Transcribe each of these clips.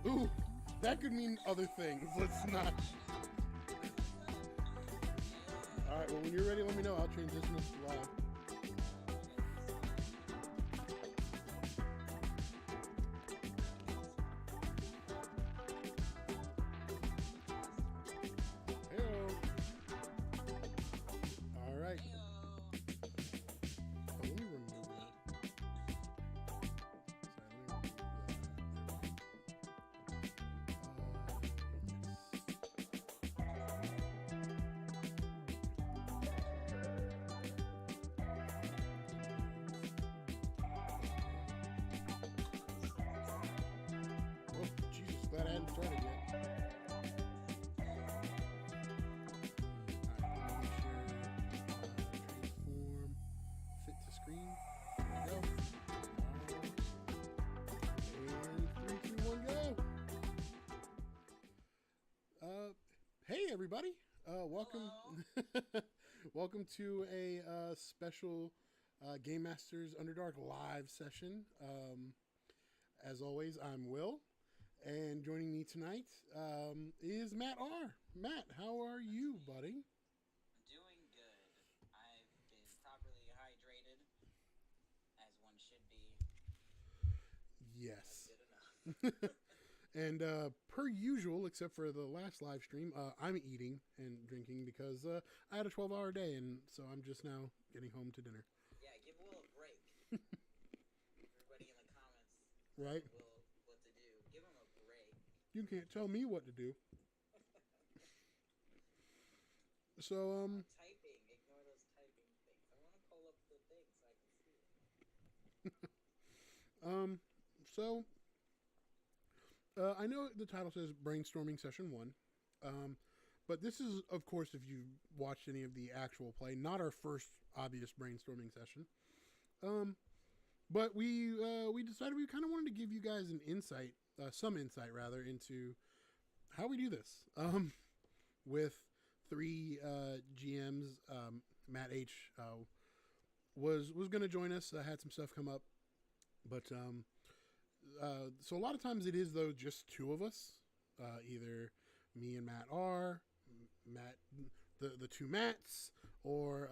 Ooh, that could mean other things. Let's not. Alright, well, when you're ready, let me know. I'll transition this to live. Hey-o. Alright. Oh, let me remove that. Jesus, glad I hadn't started yet. Alright, let me make sure transform fit to screen. There we go. And 3, 2, 1, go. Hey everybody. Welcome. Welcome to a special Game Masters Underdark live session. As always, I'm Will. And joining me tonight is Matt R. Matt, how are you, buddy? Doing good. I've been properly hydrated, as one should be. Yes. That's good enough. And per usual, except for the last live stream, I'm eating and drinking because I had a 12-hour day, and so I'm just now getting home to dinner. Yeah, give Will a break. Everybody in the comments. Right? Will what to do. Give him a break. You can't tell me what to do. So, Typing. Ignore those typing things. I want to pull up the thing so I can see it. I know the title says Brainstorming Session 1. But this is, of course, if you've watched any of the actual play, not our first obvious brainstorming session. But we decided we kind of wanted to give you guys an insight, some insight rather, into how we do this. With 3 GMs, Matt H was going to join us. Had some stuff come up, but so a lot of times it is though just 2 of us, either me and Matt R, Matt, the 2 Matts, or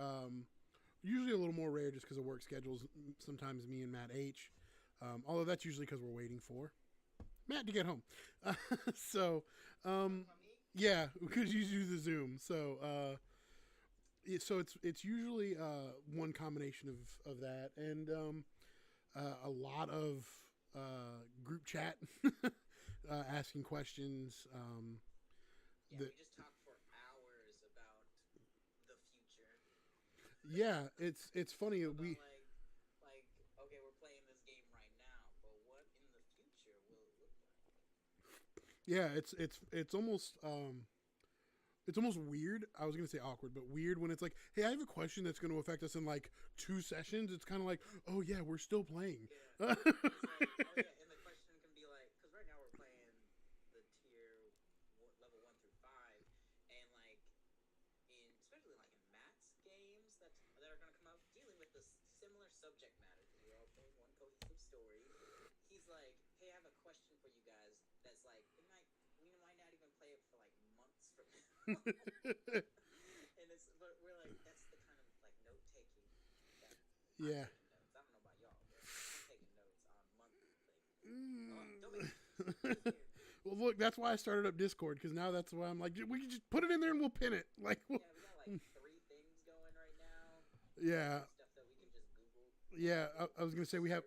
usually a little more rare just because of work schedules. Sometimes me and Matt H, although that's usually because we're waiting for Matt to get home. So yeah, because you use the Zoom. So it's usually one combination of that, and a lot of group chat, asking questions. Yeah, we just talk for hours about the future. Yeah, it's funny. About We like okay, we're playing this game right now, but what in the future will it look like? yeah, it's almost weird. I was gonna say awkward, but weird when it's like, hey, I have a question that's going to affect us in like 2 sessions. It's kind of like, oh yeah, we're still playing. Yeah. It's like, oh yeah, and the question can be like, because right now we're playing the tier level 1 through 5, and like especially like in Matt's games that are going to come out dealing with this similar subject matter, because we're all playing one cohesive story. He's like, hey, I have a question for you guys. That's like, we might not even play it for like months from now. And but we're like, that's the kind of like note taking. Yeah. I don't know about y'all, but I'm taking notes on monthly things. Don't make me. Well, look, that's why I started up Discord, because now that's why I'm like, we can just put it in there and we'll pin it. Like, Yeah, we got like 3 things going right now. Yeah. Stuff that we can just Google. Yeah, I was gonna say we have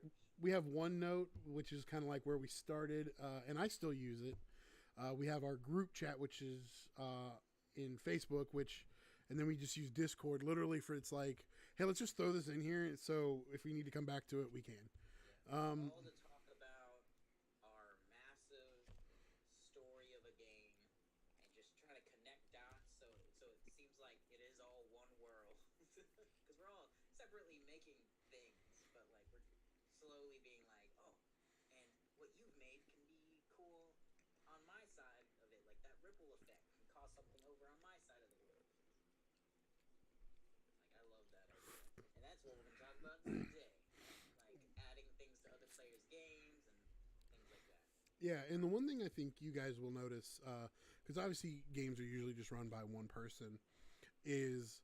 OneNote, which is kind of like where we started, and I still use it. We have our group chat, which is in Facebook, and then we just use Discord literally for, it's like, hey, let's just throw this in here, so if we need to come back to it, we can. All to talk about our massive story of a game and just try to connect dots so it seems like it is all one world. Because we're all separately making things, but like we're slowly being like, oh, and what you've made can be cool on my side of something over on my side of the world. Like, I love that idea. And that's what we're going to talk about today. Like, adding things to other players' games and things like that. Yeah, and the one thing I think you guys will notice, because obviously games are usually just run by one person, is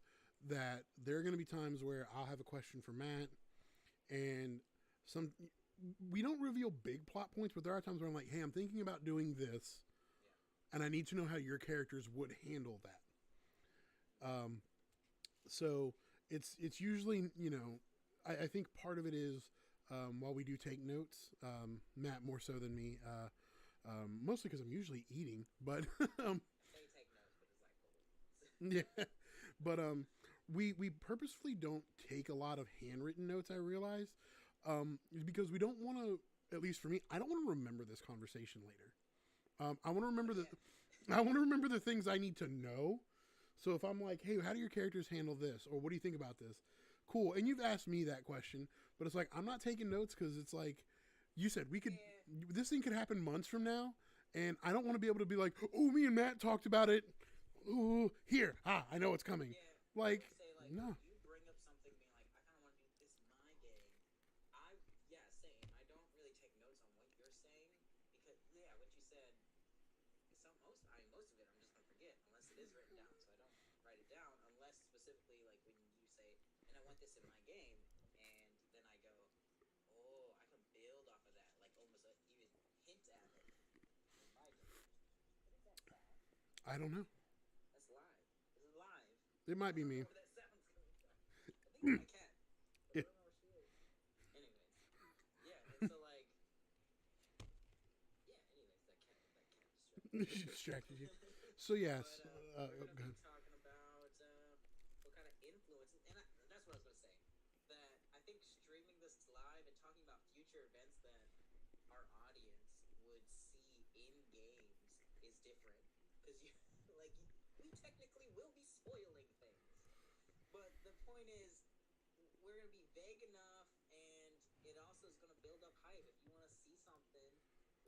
that there are going to be times where I'll have a question for Matt, and some we don't reveal big plot points, but there are times where I'm like, hey, I'm thinking about doing this, Yeah. and I need to know how your characters would handle that. So it's usually, I think part of it is, while we do take notes, Matt more so than me, mostly because I'm usually eating, but I say take notes, but it's like, yeah, but we purposefully don't take a lot of handwritten notes. I realize, because we don't want to. At least for me, I don't want to remember this conversation later. I want to remember I want to remember the things I need to know. So if I'm like, hey, how do your characters handle this, or what do you think about this? Cool. And you've asked me that question, but it's like I'm not taking notes because it's like you said we could. yeah. This thing could happen months from now, and I don't want to be able to be like, oh, me and Matt talked about it. Ooh, here, I know it's coming. Yeah, Like, I would say, like, no. you bring up something being like, I kind of want to do this in my game. Yeah, same. I don't really take notes on what you're saying because, yeah, what you said, most of it I'm just going to forget unless it is written down. So I don't write it down unless specifically, like, when you say, and I want this in my game, and then I go, oh, I can build off of that, like, almost even hint at it in my game. What is that sound? I don't know. That's live. This is live. It might I be don't me. know where that sound's coming from. I think it's my cat. But I don't know where she is. Anyways. Yeah, and so like yeah, anyways, that cat Distracted you. So yes, but we're go gonna ahead. be talking about what kind of influences, and that's what I was gonna say. That I think streaming this live and talking about future events that our audience would see in games is different because you like we technically will be spoiling things, but the point is we're gonna be vague enough, and it also is gonna build up hype. If you want to see something,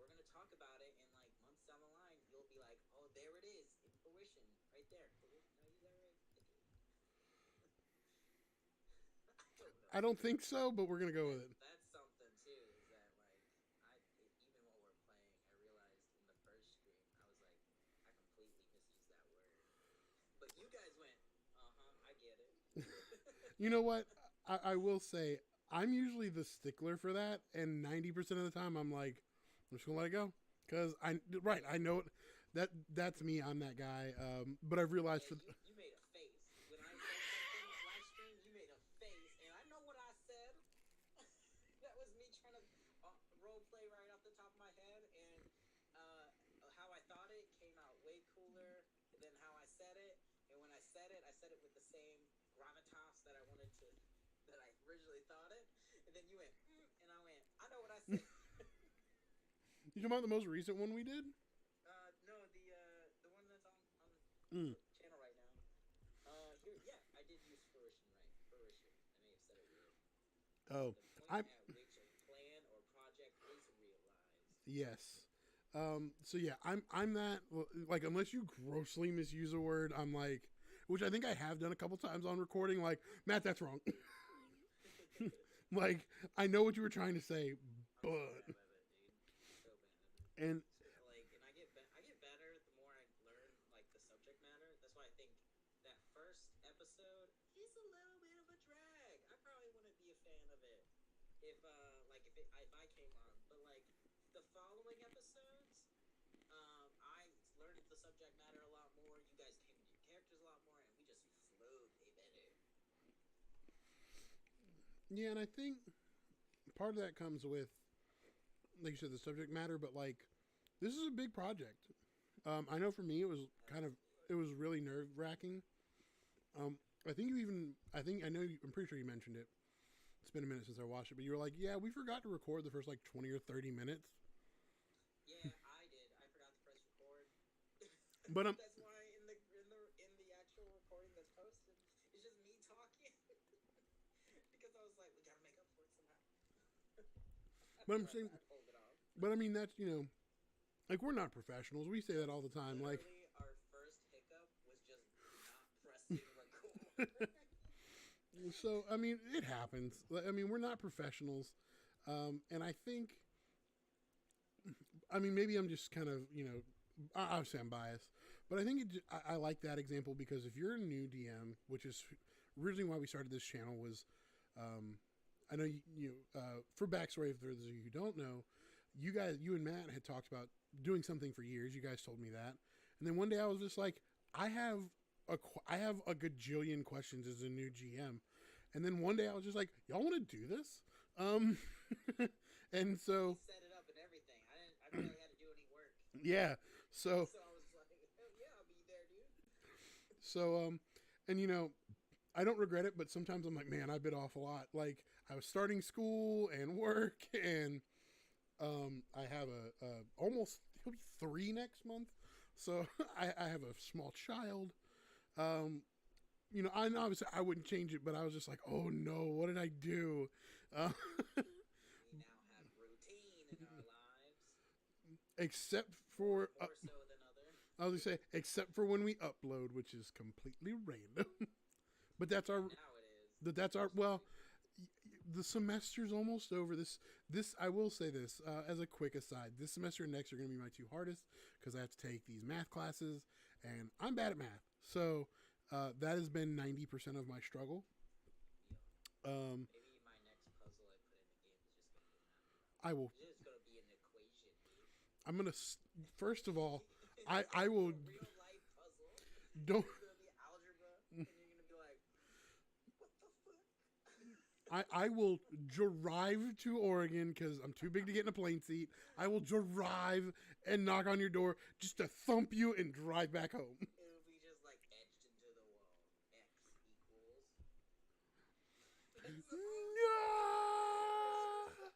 we're gonna talk about it, and like months down the line, you'll be like, "Oh, there it is in fruition, right there." Fruition? Did I use that right? I don't know. I don't think so, but we're gonna go with it. That's something too. Is that like even while we're playing, I realized in the first stream, I was like, I completely misused that word, but you guys went, I get it. You know what? I will say I'm usually the stickler for that, and 90% of the time I'm like, I'm just gonna let it go because I know it. That's me. I'm that guy. But I've realized Yeah, for you made a face when I said something live stream. You made a face, and I know what I said. That was me trying to role play right off the top of my head, and how I thought it came out way cooler than how I said it. And when I said it with the same gravitas that I wanted to, that I originally thought it. And then you went, and I went, I know what I said. you talking about the most recent one we did? No, the one that's on Mm. the channel right now. Yeah, I did use fruition right. Fruition. I may have said it weird. Oh, The I point at which a plan or project is realized. yes. So yeah, I'm that like unless you grossly misuse a word, I'm like, which I think I have done a couple times on recording. Like Matt, that's wrong. Like I know what you were trying to say, I'm so but bad at it, dude. So bad at it. and So, like, and I get better the more I learn like the subject matter. That's why I think that first episode is a little bit of a drag. I probably wouldn't be a fan of it if if I came on, but like the following episodes, I learned the subject matter a lot more. You guys came into your characters a lot more, and we just flowed way better. yeah, and I think part of that comes with, like you said, the subject matter. But like, this is a big project. I know for me, it was it was really nerve wracking. I think you even, I'm pretty sure you mentioned it. It's been a minute since I watched it, but you were like, yeah, we forgot to record the first like 20 or 30 minutes. Yeah, I did. I forgot to press record. But That's why in the actual recording that's posted, it's just me talking because I was like, we gotta make up for it somehow. but I'm saying, I pulled it off. but I mean, that's like we're not professionals. We say that all the time. Like, Literally, our first hiccup So I mean, it happens. I mean, we're not professionals, and I think, I mean, maybe I'm just kind of, obviously I'm biased, but I think I like that example because if you're a new DM, which is originally why we started this channel, was I know for backstory, for those of you who don't know, you and Matt had talked about doing something for years. You guys told me that, and then one day I was just like, I have a gajillion questions as a new GM, and then one day I was just like, y'all want to do this? And so Set it up and everything. I didn't really have to do any work. yeah, so So I was like, hell yeah, I'll be there, dude. so and I don't regret it, but sometimes I'm like, man, I bit off a lot. Like I was starting school and work, and I have a almost, he'll be 3 next month, so I have a small child. I obviously I wouldn't change it, but I was just like, oh no, what did I do? We now have routine in our lives. Except for More so than other. I was gonna say, except for when we upload, which is completely random. But that's our. Now it is. That's our. Well, the semester's almost over. This I will say this as a quick aside. This semester and next are going to be my 2 hardest because I have to take these math classes, and I'm bad at math. So that has been 90% of my struggle. Maybe my next puzzle I put in the game is just going to be math. I will. It's just going to be an equation, dude. I'm gonna. First of all, I will. A real life puzzle. Don't. It's going to be algebra, and you're going to be like, what the fuck? I will drive to Oregon because I'm too big to get in a plane seat. I will drive and knock on your door just to thump you and drive back home. It'll be just like etched into the wall. X equals. No!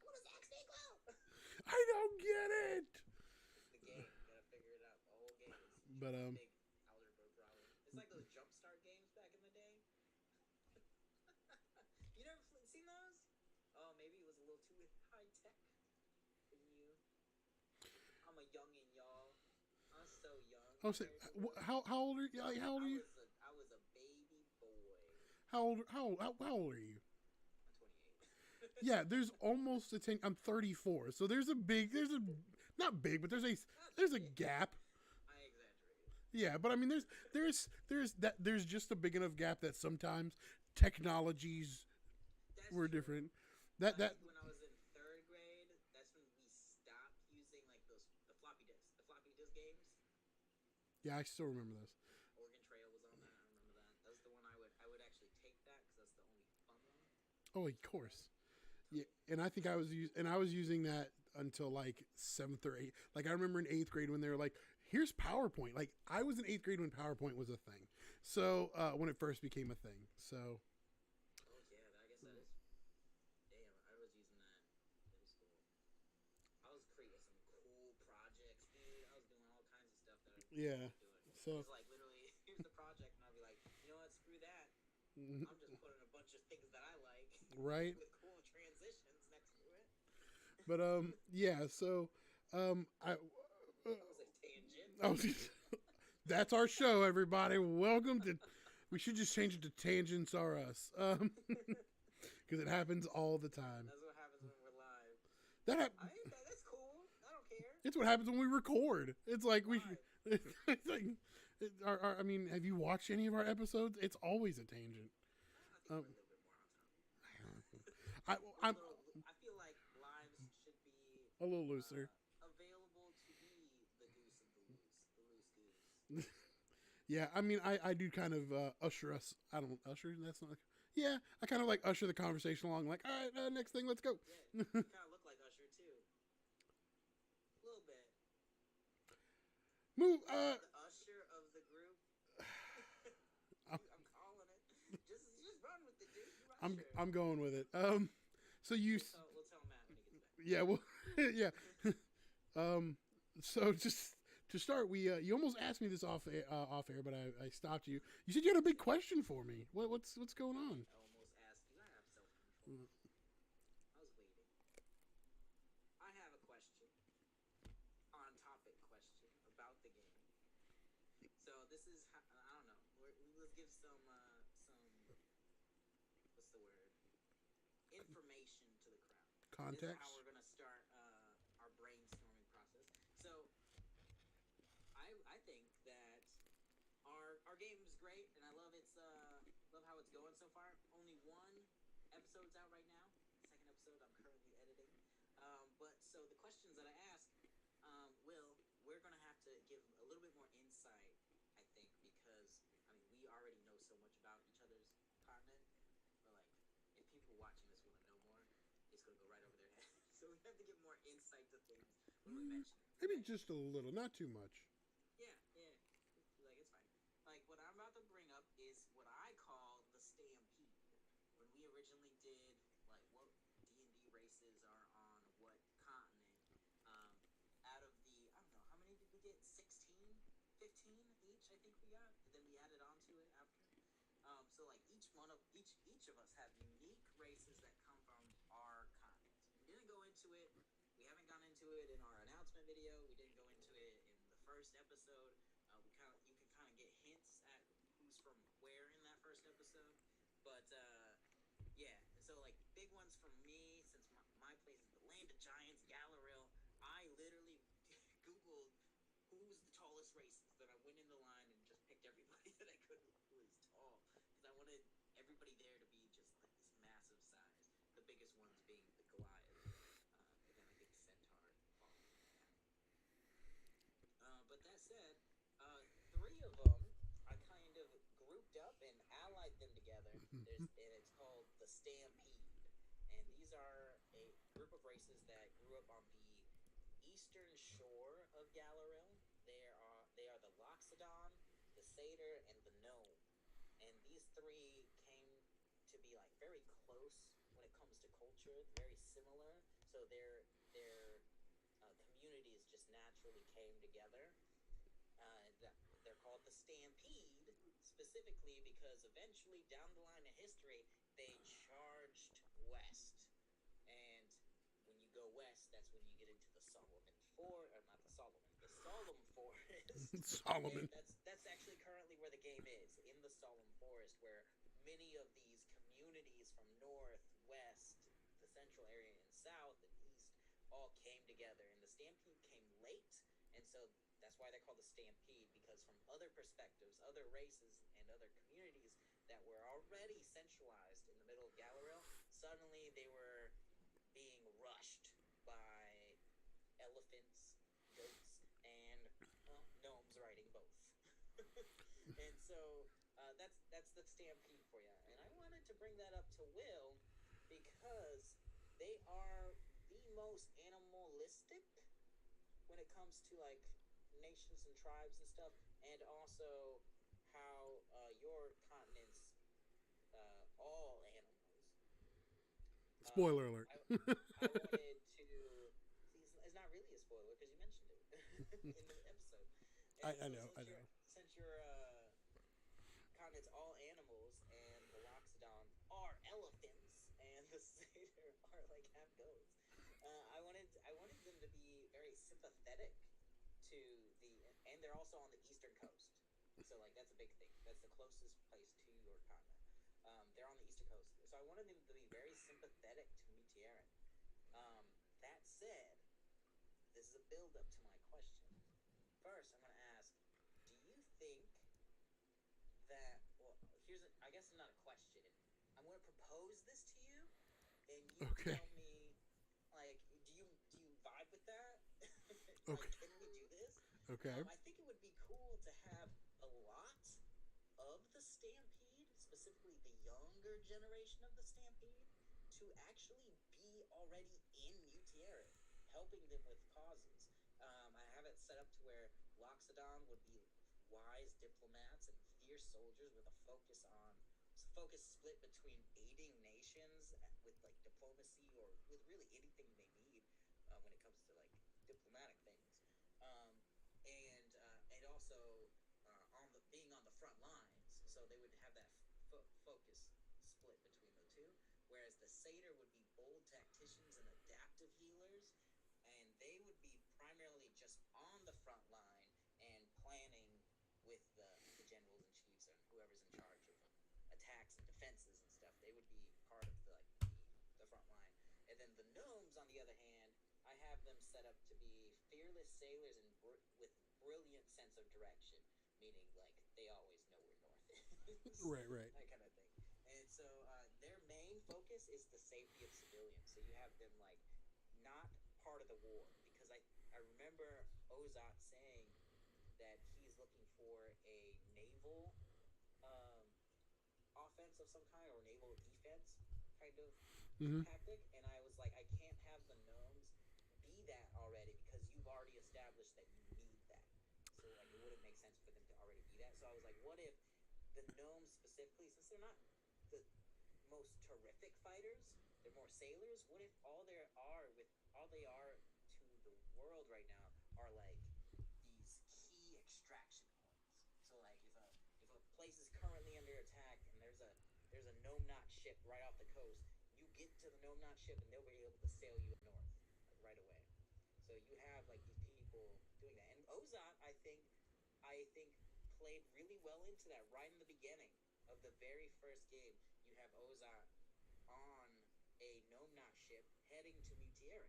What does X equal? I don't get it. The game. You gotta figure it out. The whole game is But a big algebra problem. It's like those Jumpstart games back in the day. You never seen those? Oh, maybe it was a little too high tech for you. I'm a youngin', y'all. I'm so young. I was saying, how old are you? How old are you? I was a baby boy. How old are you? I'm 28. Yeah, there's almost a 10. I'm 34, so there's a not big, but there's a gap. I exaggerated. Yeah, but I mean, there's just a big enough gap that sometimes technologies were True. different. When I was in 3rd grade, that's when we stopped using like the floppy disk games. Yeah, I still remember those. Oregon Trail was on that. I remember that. That was the one I would actually take that because that's the only fun one. Oh, of course. Yeah, and I think I was using that until like 7th or 8th. Like I remember in 8th grade when they were like, "Here's PowerPoint." Like I was in 8th grade when PowerPoint was a thing. So when it first became a thing. So. Oh yeah, I guess that is. Damn, I was using that in middle school. I was creating some cool projects, dude. I was doing all kinds of stuff that I Yeah. doing. So. It's like literally, here's the project, and I'd be like, you know what? Screw that. I'm just putting a bunch of things that I like. Right. With cool transitions next to it. But yeah. So I. That was a tangent. Oh, that's our show, everybody. Welcome to. We should just change it to Tangents Are Us, because it happens all the time. That's what happens when we're live. That's cool. I don't care. It's what happens when we record. It's like we. Why? It's like, I mean, have you watched any of our episodes? It's always a tangent. I think we're a little bit more on topic. I feel like lives should be a little looser. Available to be the goose of the loose goose. Yeah, I mean, I do kind of usher us. I don't usher. That's not. Yeah, I kind of like usher the conversation along. Like, all right, next thing, let's go. Yeah, you kind of look like Usher too. A little bit. Move. The Usher of the group. I'm calling it. Just run with it, dude. I'm going with it. So you. We'll tell Matt when he gets back. Yeah. Well. Yeah. So just to start, you almost asked me this off air, but I stopped you. You said you had a big question for me. What's going on? I almost asked you. I have self-control. I was waiting. I have a question. On-topic question about the game. So this is, I don't know. Let's give some what's the word? Information to the crowd. This is how Context. we're gonna start our brainstorming process. So I think that our game is great, and I love love how it's going so far. Only one episode's out right now. Second episode I'm currently editing. But so the questions that I ask, Will, we're gonna have to give a little bit more insight. I think because I mean we already know so much about each other's continent, but like if people watching this want to know more, it's gonna go right over their head. So we have to give more insight to things when we mention it. Maybe Okay? just a little, not too much. Yeah, yeah. Like it's fine. Like what I'm about to bring up is what I call the stampede. When we originally did like what D&D races are on what continent, um, out of the I don't know how many did we get? 16, 15 each. I think we got. And then we added on to it after. So like each of us have unique races that come from our continents. We didn't go into it. We haven't gone into it in our announcement video. We didn't go into it in the first episode. You can kind of get hints at who's from where in that first episode. But yeah, so like big ones for me since my place is the land of giants, Galaril. I literally Googled who's the tallest races. Then I went in the line and just picked everybody that I could who is tall because I wanted everybody there to be just like this massive size. The biggest ones being the Goliath, and then I think Centaur following that. But that said, three of them I kind of grouped up and allied them together. And it's called the Stampede, and these are a group of races that grew up on the eastern shore of Galaril. They are the Loxodon, the Satyr, and the Gnome. And these three came to be like very close when it comes to culture, very similar. So their communities just naturally came together. They're called the Stampede specifically because eventually down the line of history they charged west, and when you go west, that's when you get into the Solomon Forest, or not the Solomon, the Solemn Forest, and Solomon. that's actually currently where the game is, in the Solemn Forest, where many of these communities from north, west, the central area, and south and east all came together. And the Stampede came late, and so that's why they're called the Stampede, because from other perspectives, other races, and other communities that were already centralized in the middle of Galaril, suddenly they were being rushed by elephants, goats, and well, gnomes riding both. And so that's the Stampede for you. And I wanted to bring that up to Will because they are the most animalistic when it comes to like nations and tribes and stuff, and also how your continent's all animals. Spoiler alert. I wanted to. See, it's not really a spoiler because you mentioned it in the episode. And I so know, I know. since your continent's all animals and the Loxodon are elephants and the Satyr are like half goats, I wanted them to be very sympathetic to and they're also on the eastern coast. So like that's a big thing. That's the closest place to your continent. They're on the eastern coast, so I wanted them to be very sympathetic to Mutiaran. That said, this is a build up to my question. First, I'm going to ask, do you think that, well, I guess it's not a question. I'm going to propose this to you, and you Okay. tell me, like, do you vibe with that? Like, Okay. can we do this? Okay. I think it would be cool to have a lot of the Stampede, specifically the younger generation of the Stampede, to actually be already in Mutiaran, helping them with causes. I have it set up to where Loxodon would be wise diplomats and fierce soldiers with a focus split between aiding nations with like diplomacy or with really anything they need when it comes to like diplomatic things, and also on the being on the front lines, so they would have that focus split between the two. Whereas the Satyr would be bold tacticians and adaptive healers, and they would be primarily just on the front line and planning with the generals and chiefs and whoever's in charge of attacks and defenses and stuff. They would be the gnomes, on the other hand, I have them set up to be fearless sailors and with brilliant sense of direction, meaning like they always know where north is, Right, right. that kind of thing. And so their main focus is the safety of civilians. So you have them like not part of the war, because I remember Ozat saying that he's looking for a naval um, offense of some kind, or naval defense kind of Mm-hmm. tactic, and I was like, I can't have the gnomes be that already, because you've already established that you need that. So like, it wouldn't make sense for them to already be that. So I was like, what if the gnomes specifically, since they're not the most terrific fighters, they're more sailors. What if all they are to the world right now are like these key extraction points? So like, if a place is currently under attack and there's a gnome knot ship right off the coast, you get to the gnome knot ship and they'll be able to sail you north like right away. So you have like these people doing that, and Ozat, I think played really well into that right in the beginning of the very first game. You have Ozat on a gnome knot ship heading to Mutiara,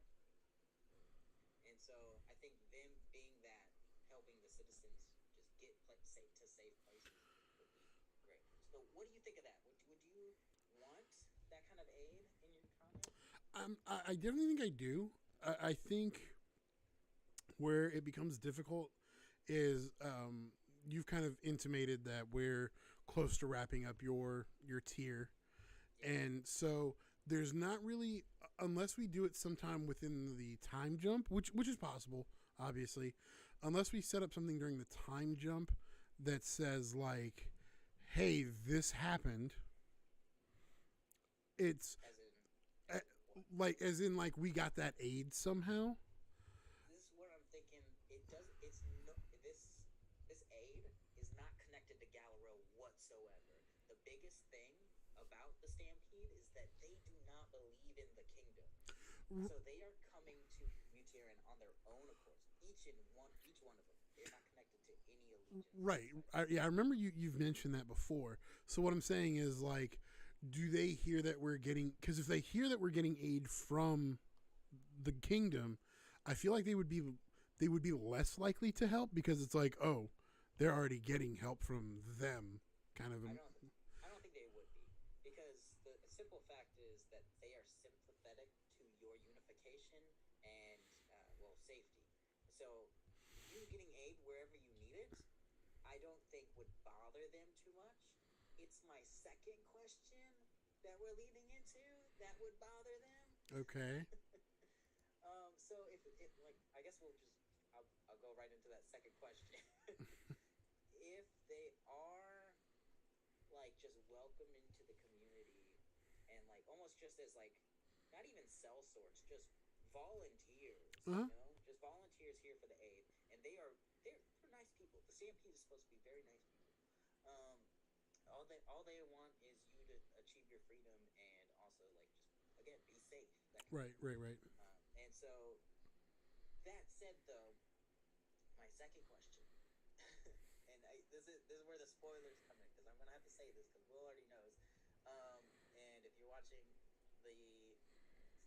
and so I think them being that, helping the citizens just get safe to safe places would be great. So what do you think of that? Would you want that kind of aid in your content? I definitely think I do. I think where it becomes difficult is you've kind of intimated that we're close to wrapping up your tier, Yeah. and so there's not really, unless we do it sometime within the time jump, which is possible, obviously, unless we set up something during the time jump that says like, hey, this happened. It's As in what? like as in like we got that aid somehow. This is what I'm thinking. It does. It's no. This aid is not connected to Galero whatsoever. The biggest thing about the Stampede is that they do not believe in the kingdom, so they are coming to Mutiran on their own accord. Each one of them. They're not connected to any allegiance. Right. Yeah, I remember you've mentioned that before. So what I'm saying is like, do they hear that we're getting? Because if they hear that we're getting aid from the kingdom, I feel like they would be less likely to help because it's like, oh, they're already getting help from them, kind of. I don't think they would be, because the simple fact is that they are sympathetic to your unification and well, safety. So you getting aid wherever you need it, I don't think would bother them too much. It's my second question that we're leading into that would bother them. Okay. So if it like, I guess I'll go right into that second question. If they are like just welcomed into the community and like almost just as like not even cell sorts, just volunteers, Uh-huh. just volunteers here for the aid, and they're nice people. The Stampede is supposed to be very nice people. Um, all they want is you to achieve your freedom and also like just again be safe. That kind of Right. Right. Right. and so that said, though, my second question, and this is where the spoilers come in, because I'm gonna have to say this because Will already knows. And if you're watching the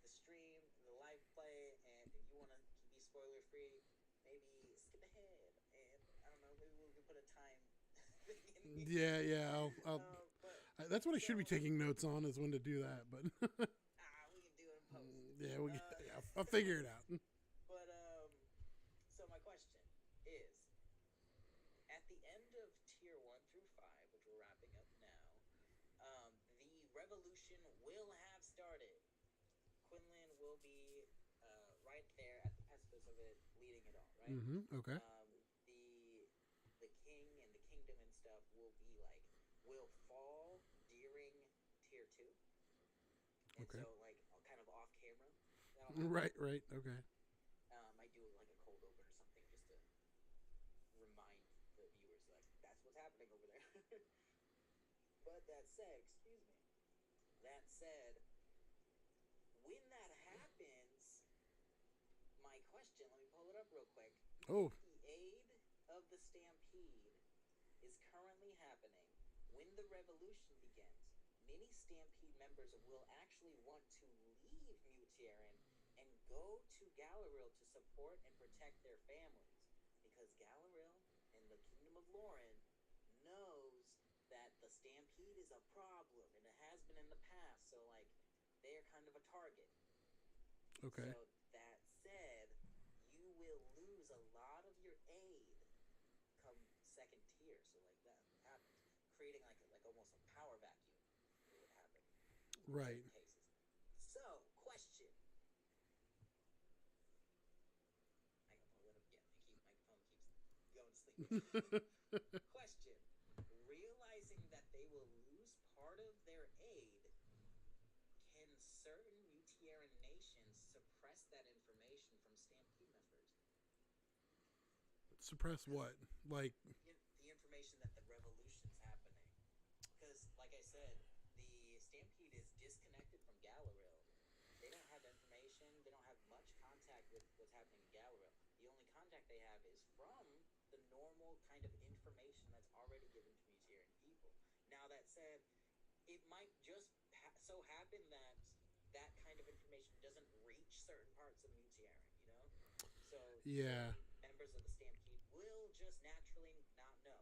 the stream, the live play, and if you want to be spoiler free, maybe skip ahead, and I don't know, maybe we can put a time thing in here. Yeah. Yeah. But That's what I should be so taking notes on is when to do that. But we can do it in post. yeah, Uh, yeah, I'll figure it out. But so my question is, at the end of tier 1 through 5, which we're wrapping up now, the revolution will have started. Quinlan will be right there at the precipice of it, leading it all, right? Okay. The king and the kingdom and stuff will fall during tier 2, and Okay. so like kind of off camera. That'll happen. Right. Right. Okay. Might do like a cold open or something just to remind the viewers like that's what's happening over there. But that said, excuse me. That said, when that happens, my question, let me pull it up real quick. Oh. If the aid of the Stampede is currently happening when the revolution begins, many Stampede members will actually want to leave Mutierin and go to Galaril to support and protect their families. Because Galaril and the Kingdom of Lauren knows that the Stampede is a problem, and it has been in the past, so, like, they're kind of a target. Okay. So, that said, you will lose a lot of your aid come second tier, so, like, that happens. Creating, like almost a power vacuum would happen in Right. certain cases. So, question. My phone keeps going to sleep. Question. Realizing that they will lose part of their aid, can certain Mutieran nations suppress that information from Stampede members? Suppress what? Like, The information that the revolution's happening. Because, like I said, the Stampede is disconnected from Galaril. They don't have information. They don't have much contact with what's happening in Galaril. The only contact they have is from the normal kind of information that's already given to Mutieran people. Now, that said, it might just so happen that that kind of information doesn't reach certain parts of Mutieran, you know? So yeah. certain members of the Stampede will just naturally not know.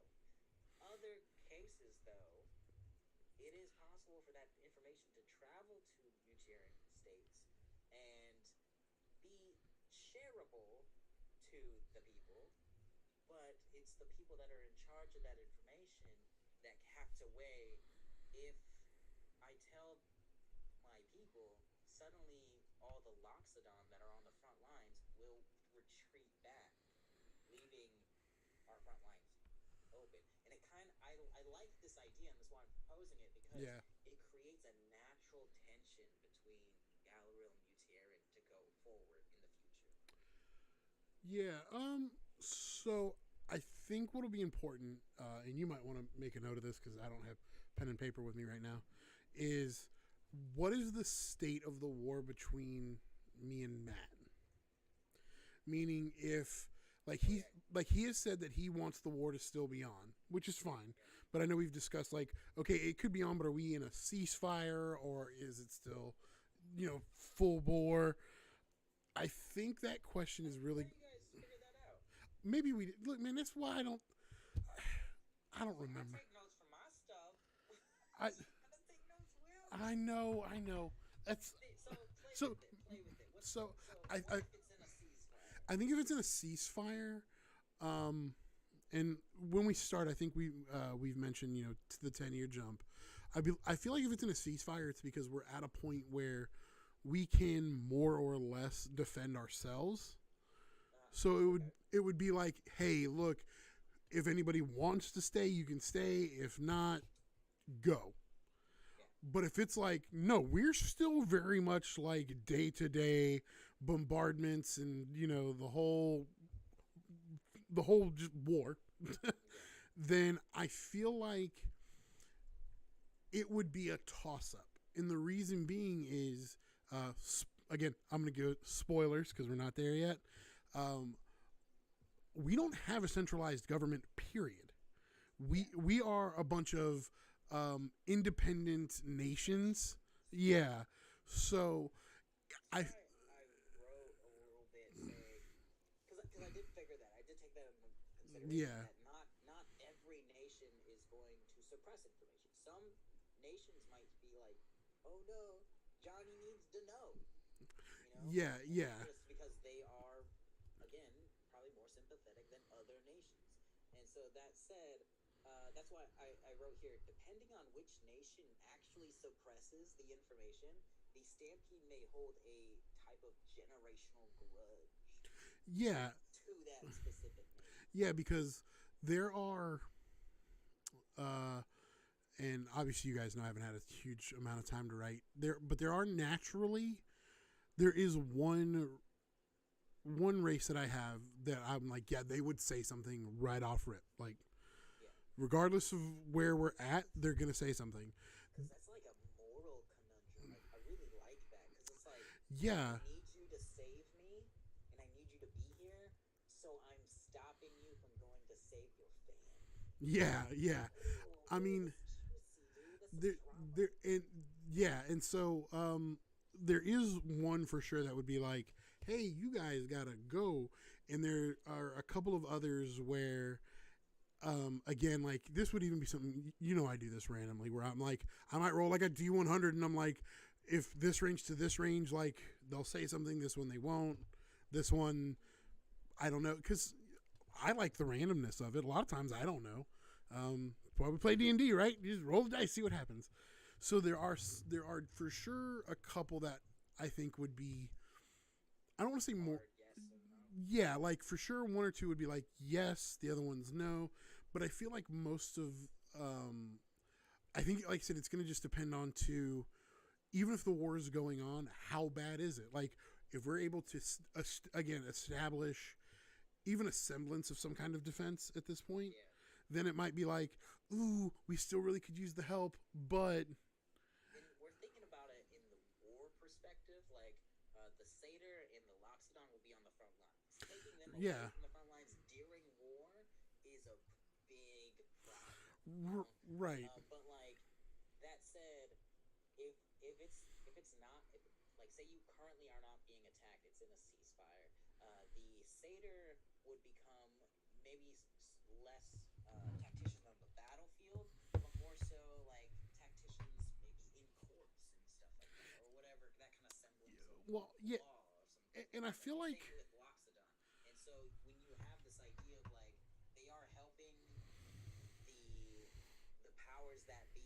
Other cases, though, it is possible for that information to travel to Mutieran states and be shareable to the people, but it's the people that are in charge of that information that have to weigh. If I tell my people, suddenly all the Loxodon that are on the front lines will retreat back, leaving our front lines open. And it I like this idea, and that's why I'm proposing it, because Yeah. it creates a natural tension between Galaril and Mutieran to go forward in the future. Yeah. So I think what'll be important, and you might want to make a note of this because I don't have pen and paper with me right now, is what is the state of the war between me and Matt? Meaning, if like he has said that he wants the war to still be on, which is fine. But I know we've discussed, like, okay, it could be on, but are we in a ceasefire or is it still, full bore? I think that question is really. How do you guys figure that out? Maybe we look, man. That's why I don't remember. I take notes from my stuff. I I don't take notes well. I know. That's So play with it. so What I if it's in a ceasefire? I think if it's in a ceasefire, and when we start, I think we've mentioned to the 10-year jump. I feel like if it's in a ceasefire, it's because we're at a point where we can more or less defend ourselves. So it would be like, hey, look, if anybody wants to stay, you can stay. If not, go. But if it's like, no, we're still very much like day-to-day bombardments and the whole just war, then I feel like it would be a toss-up. And the reason being is, again, I'm going to go spoilers because we're not there yet. We don't have a centralized government, period. We are a bunch of independent nations. Yeah. So I wrote a little bit saying, because I did figure that. I did take that into consideration. Yeah. That not every nation is going to suppress information. Some nations might be like, oh no, Johnny needs to know. Yeah. Just because they are, again, probably more sympathetic than other nations. And so that said, that's why I wrote here, depending on which nation actually suppresses the information, the Stampede may hold a type of generational grudge. Yeah. To that specific nation. Yeah, because there are, and obviously you guys know I haven't had a huge amount of time to write there, but there is one race that I have that I'm like, yeah, they would say something right off rip, like. Regardless of where we're at, they're going to say something. Because that's like a moral conundrum. I really like that. Because it's like, yeah. I need you to save me, and I need you to be here, so I'm stopping you from going to save your family. Yeah. I mean, that's juicy, dude. there, there, and yeah, and so there is one for sure that would be like, hey, you guys gotta go, and there are a couple of others where. Again, like this would even be something I do this randomly where I'm like I might roll like a D100 and I'm like if this range to this range like they'll say something, this one they won't, this one I don't know because I like the randomness of it. A lot of times I don't know. Why we play D&D, right? You just roll the dice, see what happens. So there are for sure a couple that I think would be I don't want to say more. Yeah, like for sure one or two would be like yes, the other one's no. But I feel like most of, I think, like I said, it's going to just depend on even if the war is going on, how bad is it? Like if we're able to, again, establish even a semblance of some kind of defense at this point, then it might be like, ooh, we still really could use the help, but. And we're thinking about it in the war perspective, like the Satyr and the Loxodon will be on the front lines. Taking them away from the front lines during war is a big problem. Right. But like that said, if it's not like say you currently are not being attacked, it's in a ceasefire. The Satyr would become maybe less tacticians on the battlefield, but more so like tacticians maybe in courts and stuff like that, or whatever that kind of semblance of law or something. And I feel like with Loxodon. And so when you have this idea of like they are helping the powers that be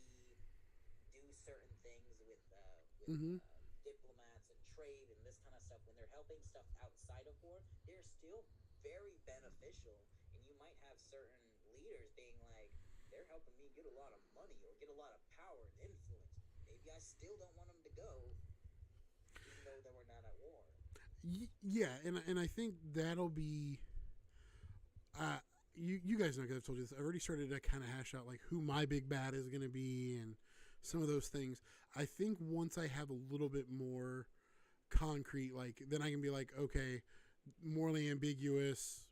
do certain things with diplomats and trade and this kind of stuff, when they're helping stuff outside of war, they're still very beneficial. And you might have certain leaders being like, they're helping me get a lot of money or get a lot of power and influence. Maybe I still don't want them to go, even though that we're not at war. Yeah, and I think that'll be. You guys know, because I've told you this. I already started to kind of hash out like who my big bad is going to be and some of those things. I think once I have a little bit more concrete, like then I can be like, okay, morally ambiguous.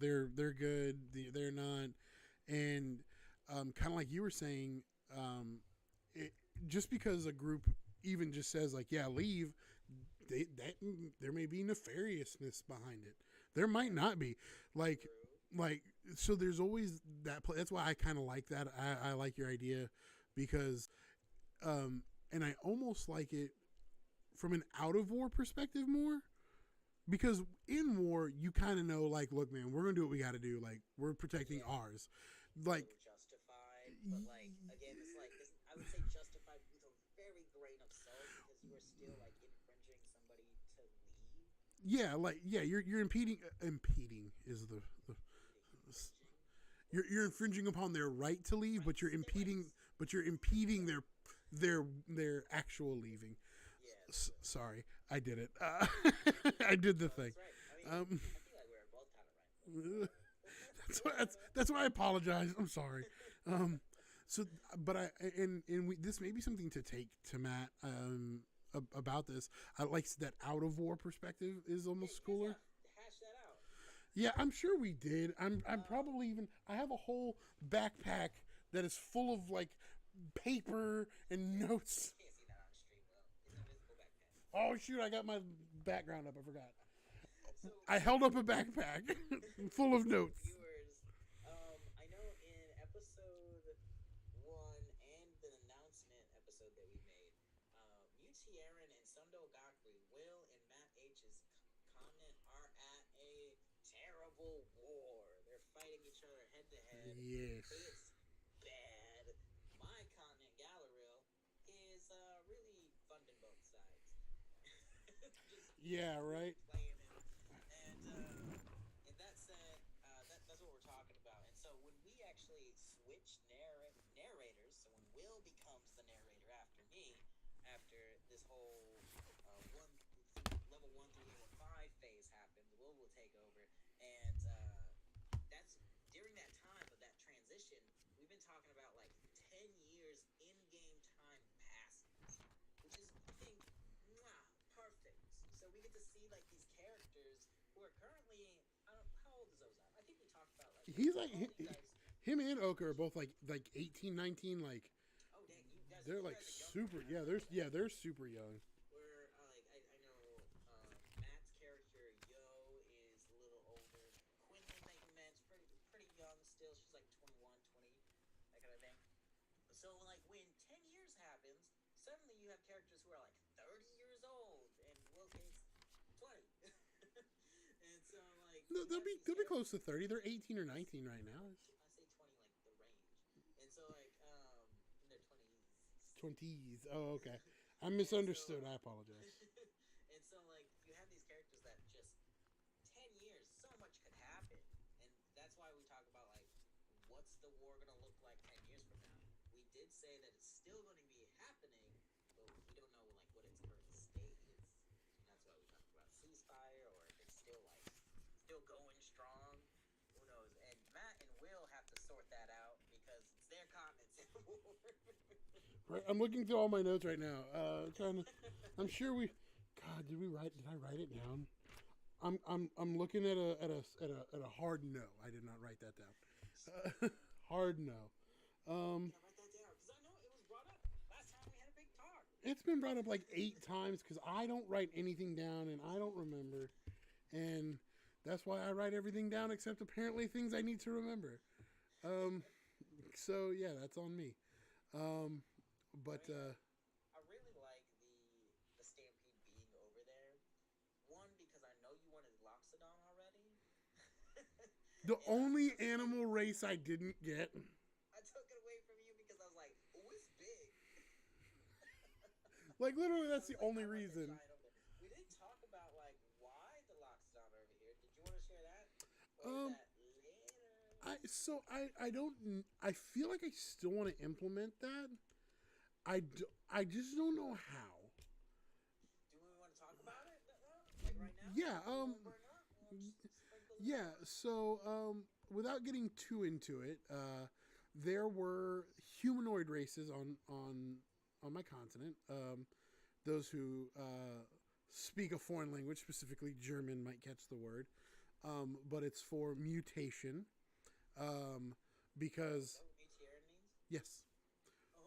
They're good. They're not, and kind of like you were saying, just because a group even just says like, yeah, leave. There may be nefariousness behind it. There might not be, like so. There's always that. That's why I kind of like that. I like your idea because, and I almost like it from an out of war perspective more. Because in war, you kind of know, like, look, man, we're gonna do what we got to do. Like, we're protecting ours. Like, justified, but like again, it's like I would say justified with a very grain of salt because you are still like infringing somebody to leave. You're impeding. Impeding is the you're infringing upon their right to leave, but you're impeding. But you're impeding their actual leaving. Sorry, I did it. I did the thing. Right. I mean, I feel like we were both kind of right. That's why I apologize. I'm sorry. This may be something to take to Matt about this. I like that out of war perspective is almost cooler. Hash that out. Yeah, I'm sure we did. I'm probably even. I have a whole backpack that is full of like paper and notes. Oh, shoot, I got my background up. I forgot. So, I held up a backpack full of notes. Viewers, I know in episode 1 and the announcement episode that we made, Muti Aaron and Sundo Gakri, Will and Matt H's continent are at a terrible war. They're fighting each other head to head. Yes. It's bad. My continent, Galaril, is really funding both sides. Yeah, right. Playing it. And that said, that's what we're talking about. And so when we actually switch narrators, so when Will becomes the narrator after me, after this whole level 1 through level 5 phase happens, Will take over. And that's during that time of that transition, we've been talking about like 10 years in-game time passes, which is, I think, perfect. So we get to see like these characters who are currently, how old is Ozai? I think we talked about like he's like him and Oka are both like 18, 19, like. Oh They're like super. Yeah, they're super young. Where I know Matt's character Yo is a little older. Quinlan, like Matt's pretty young still. She's like 21, 20, that kind of thing. So like when 10 years happens, suddenly you have characters who are like 30 years old, and Will Gates 20. And so like No, they'll be close to 30. They're 18 or 19 right now. I say 20 like the range. And so like in their 20s. 20s. Oh, okay. I And misunderstood. so I apologize. and so like you have these characters that just 10 years, so much could happen. And that's why we talk about like what's the war going to look like 10 years from now. We did say that it's still going to be happening, but we don't know like what its current state is. And that's why we talk about ceasefire, or if it's still going strong. Who knows? And Matt and Will have to sort that out because it's their continents in war. Right, I'm looking through all my notes right now. Trying to. I'm sure we. God, did I write it down? I'm looking at a hard no. I did not write that down. Hard no. Yeah, write that down because I know it was brought up last time we had a big talk. It's been brought up like 8 times because I don't write anything down and I don't remember, and that's why I write everything down except apparently things I need to remember. So yeah, that's on me. But I really like the Stampede being over there. One, because I know you wanted Loxodon already. the And only animal race I didn't get. I took it away from you because I was like, oh, it's big. Like literally, that's the I was like, only I like the reason. giant over there. We didn't talk about like why the Loxodon are over here. Did you want to share that? Or is that later? I don't. I feel like I still want to implement that. I just don't know how. Do we want to talk about it? Like right now? Yeah. We'll bring it up. We'll just sprinkle it Yeah. on. So without getting too into it, there were humanoid races on my continent. Those who speak a foreign language, specifically German, might catch the word. But it's for mutation. Because Is that what BTR means? yes. Oh.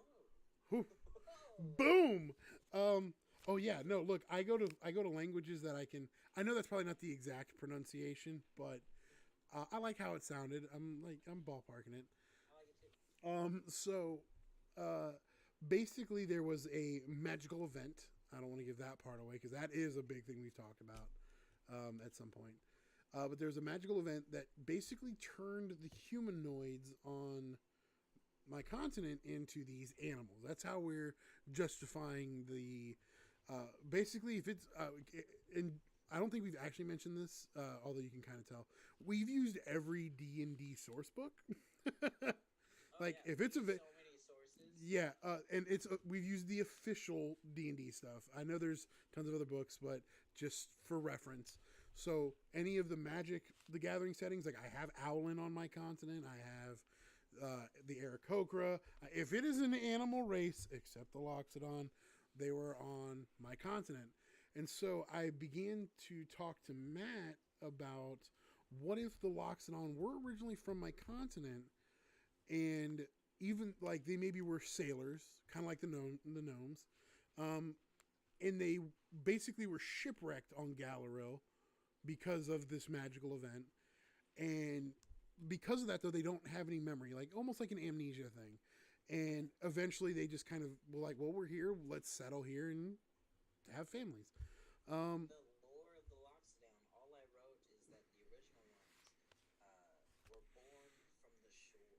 Whew. Oh. Boom. Oh yeah. No. Look, I go to languages that I can. I know that's probably not the exact pronunciation, but I like how it sounded. I'm ballparking it. I like it too. So basically, there was a magical event. I don't want to give that part away because that is a big thing we've talked about at some point. But there was a magical event that basically turned the humanoids on my continent into these animals. That's how we're justifying the. Basically, if it's and I don't think we've actually mentioned this, although you can kind of tell. We've used every D&D source book. Like Yeah, if it's a so many sources. yeah, and it's we've used the official D&D stuff. I know there's tons of other books, but just for reference. So any of the Magic the Gathering settings, like I have Owlin on my continent, I have the Aarakocra. If it is an animal race, except the Loxodon, they were on my continent. And so I began to talk to Matt about what if the Loxodon were originally from my continent, and even like they maybe were sailors, kind of like the gnomes, and they basically were shipwrecked on Galaril because of this magical event, and because of that, though, they don't have any memory, like almost like an amnesia thing. And eventually, they just kind of were like, "Well, we're here. Let's settle here and have families." The lore of the Loxodon, all I wrote is that the original ones were born from the shore.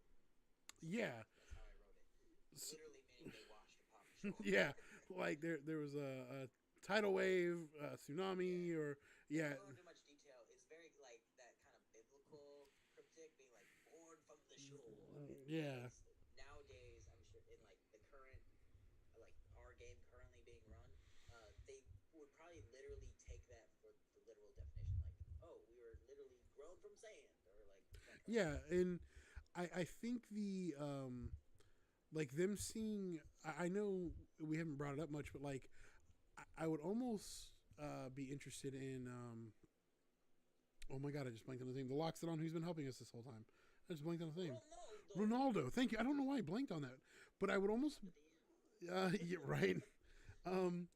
Yeah, That's how I wrote it. Literally meaning they washed upon the shore. yeah. Like there was a tidal wave, tsunami, or yeah, I don't go into much detail. It's very like that kind of biblical cryptic, being like born from the shore. yeah. Because nowadays, I'm sure in like the current, like our game currently being run, they would probably literally take that for the literal definition, like, oh, we were literally grown from sand, or like. Yeah, and I think the like them seeing. I know we haven't brought it up much, but like I would almost be interested in. Oh my god! I just blanked on his name. The Loxodon who's been helping us this whole time. I just blanked on his name. Ronaldo. Ronaldo. Thank you. I don't know why I blanked on that, but I would almost. Yeah, right. Um,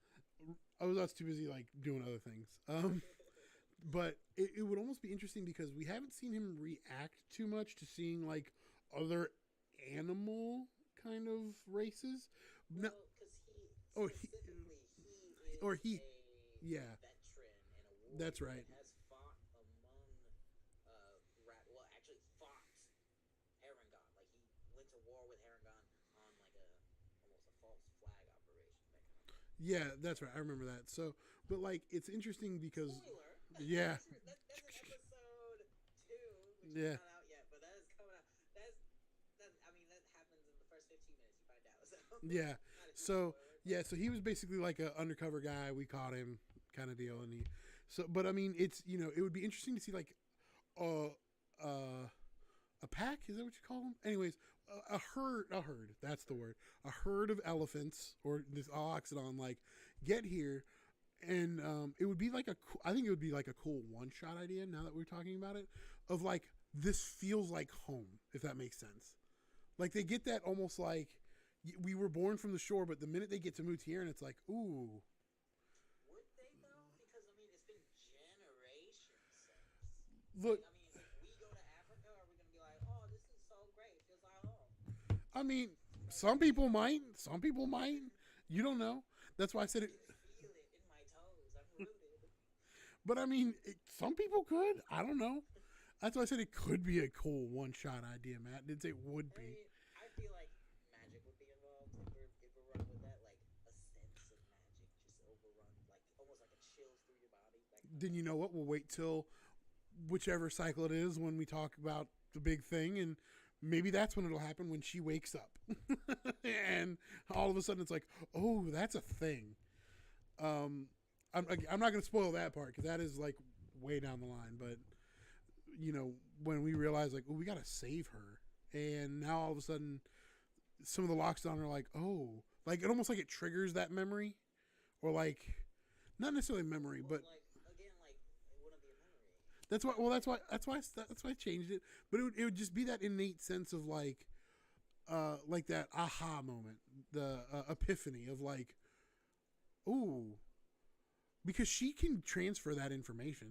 I was too busy like doing other things. But it would almost be interesting because we haven't seen him react too much to seeing like other animal kind of races. No, Well, because he or he, specifically he or is he, yeah, veteran and a that's warrior right. that has fought among well actually fought Harangon. Like he went to war with Harangon on like a almost a false flag operation, that kind of thing. Yeah, that's right. I remember that. So, but like, it's interesting because, Spoiler. yeah, That's in episode 2, which is yeah, not out yet, but that is coming out. I mean that happens in the first 15 minutes. You find out. So yeah. not a huge So spoiler, yeah, but so he was basically like an undercover guy. We caught him, kind of deal, and he. So, but I mean, it's it would be interesting to see like, uh, uh, a pack. Is that what you call them? Anyways, a herd. A herd. That's the word. A herd of elephants or this oxodon like get here, and it would be like I think it would be like a cool one shot idea. Now that we're talking about it, of like this feels like home, if that makes sense. Like they get that almost like we were born from the shore, but the minute they get to Moutier, it's like, ooh, would they though? Because I mean, it's been generations since. look. Like I mean, if we go to Africa, are we gonna be like, oh, this is so great, it feels like home? I mean, Like some people might, some people might. You don't know. That's why I I said it. can feel it in my toes. I'm rooted. But I mean, some people could. I don't know. That's why I said it could be a cool one shot idea, Matt. Didn't say it would I be. mean, I feel like magic would be involved if we're running with that, like a sense of magic just overrun, like almost like a chills through your body, that kind of Then you thing. know what? We'll wait till whichever cycle it is when we talk about the big thing, and maybe that's when it'll happen when she wakes up, and all of a sudden it's like, oh, that's a thing. Um, I'm not going to spoil that part because that is like way down the line, but when we realize like, oh, we got to save her, and now all of a sudden some of the locks on are like, oh, like it almost like it triggers that memory, or like not necessarily memory, Well, but like again, like it wouldn't be a memory. that's why. Like Well, that's why I changed it. But it would just be that innate sense of like that aha moment, the epiphany of like, ooh, because she can transfer that information.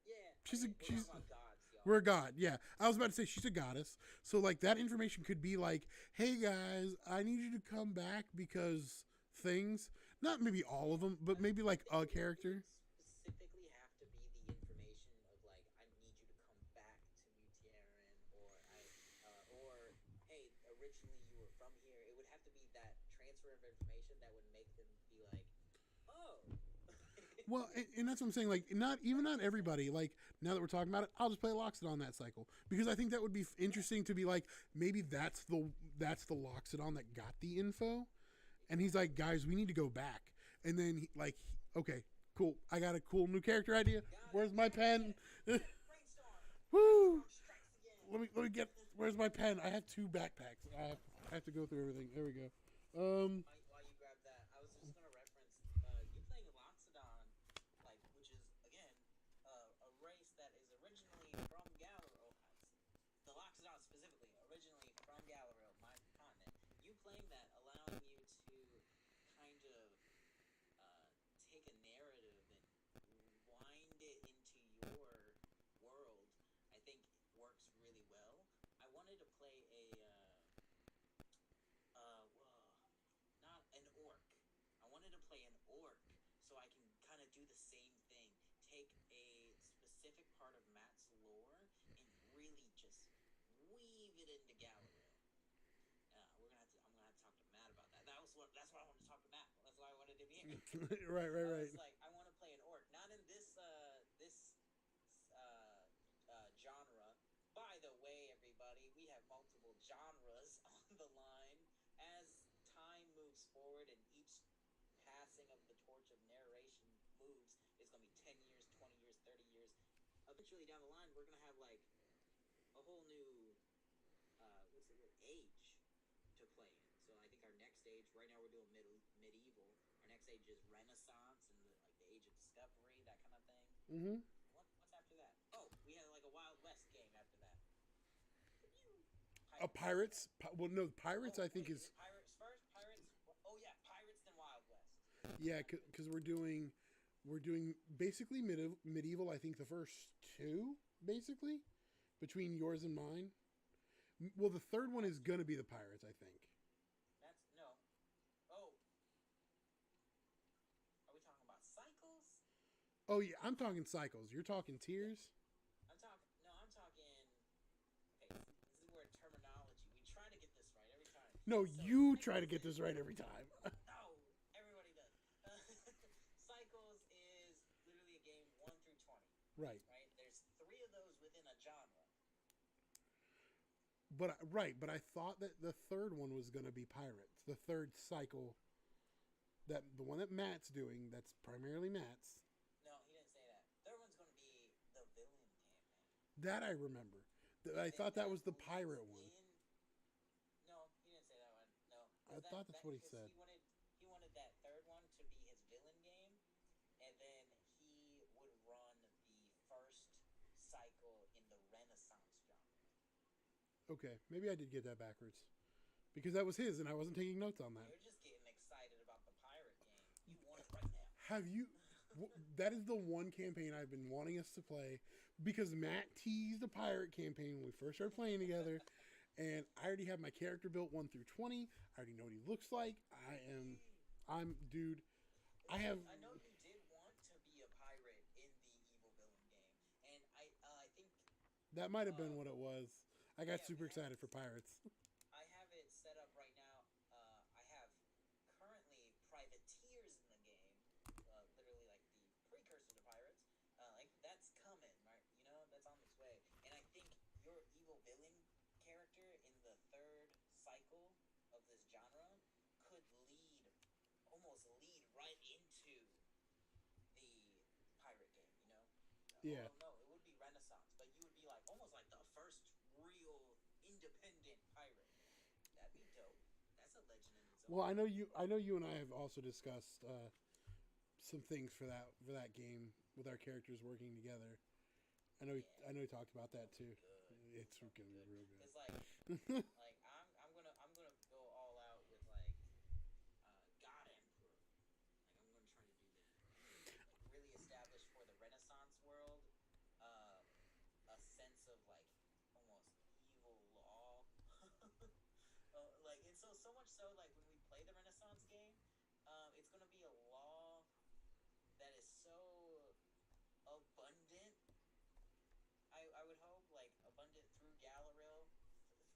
yeah, I She's a mean, we're she's talking about gods, we're y'all. a god. Yeah, I was about to say she's a goddess. So like that information could be like, hey guys, I need you to come back because things. Not maybe all of them, but maybe like I a think it character. would specifically have to be the information of like I need you to come back to Mutierin, or hey, originally you were from here. It would have to be that transfer of information that would make them be like, oh, Well, and that's what I'm saying. Like, not everybody. Like, now that we're talking about it, I'll just play Loxodon that cycle because I think that would be interesting to be like maybe that's the Loxodon that got the info, and he's like, guys, we need to go back. And then okay, cool. I got a cool new character idea. got it, Where's my pen? brainstorm, Woo! brainstorm strikes again. Let me get. Where's my pen? I have two backpacks. I have to go through everything. There we go. While you grab that, I was just gonna reference you playing Loxodon, like which is again a race that is originally from Galaril. The Loxodon specifically, originally from Galaril, my continent. You playing that, allowing you to kind of take a narrative and wind it into your world, I think works really well. I wanted to play well, not an orc. I wanted to play an orc so I can kind of do the same thing. Take a specific part of Matt's lore and really just weave it into Galaril. I'm gonna have to talk to Matt about that. That's why I wanted to talk to Matt. That's why I wanted him here. Right, right, I right. was like, I want to play an orc, not in this genre. By the way, everybody, we have multiple genres on the line. As time moves forward and each passing of the torch of narration moves, it's gonna be 10 years, 20 years, 30 years. Eventually down the line, we're gonna have like a whole new what's the word, age to play in. So I think our next stage, right now we're doing medieval. Our next stage is Renaissance and like the age of discovery, that kind of thing. Mm-hmm. What's after that? Oh, we had like a Wild West game after that. Pirates. Well, no, pirates. Oh I think wait, is is it Pirates first? Pirates. Yeah, because we're doing basically medieval. I think the first two, basically, between yours and mine. Well, the third one is gonna be the pirates, I think. That's no. Oh, are we talking about cycles? Oh yeah, I'm talking cycles. You're talking Yeah, tiers. I'm talking. No, I'm talking. Okay, this is where terminology. We try to get this right every time. No, So you try to cycles get is this right every time. no. Everybody does. Cycles is literally a game 1 through 20. Right, Right. There's three of those within a genre. but I thought that the third one was gonna be pirates. The third cycle, that the one that Matt's doing, that's primarily Matt's. No, he didn't say that. Third one's going to be the villain campaign. That I remember. And I then thought that that was the leads pirate one. in. No, he didn't say that one. No, I because thought that's what he because said. he wanted that third one to be his villain game, and then he would run the first cycle in the Renaissance genre. Okay, maybe I did get that backwards because that was his, and I wasn't taking notes on that. You're just getting excited about the pirate game. You want it right now. Have you? That is the one campaign I've been wanting us to play because Matt teased a pirate campaign when we first started playing together, and I already have my character built 1 through 20. I already know what he looks like. Dude. I have. I know you did want to be a pirate in the evil villain game, and I think That might have been what it was. I got yeah, super excited for pirates. I have it set up right now. I have currently privateers in the game, literally like the precursor to pirates. Like that's coming, right? You know, that's on its way. And I think your evil villain character in the third cycle of this genre could almost lead right into the pirate game. You know? Yeah. Well, no, it would be Renaissance, but you would be like almost like the first real independent pirate. That'd be dope. That's a legend in its own. Well, I know you. I know you and I have also discussed some things for that game with our characters working together. Yeah, I know we talked about that gonna too. be good. It's Gonna be gonna be good. real Cause good. like I'm gonna go all out with like God Emperor. Like I'm gonna try to do that. Like really establish for the Renaissance world uh, a sense of like almost evil law. Like and so much so like when we play the Renaissance game, it's gonna be a law that is so abundant. I would hope like abundant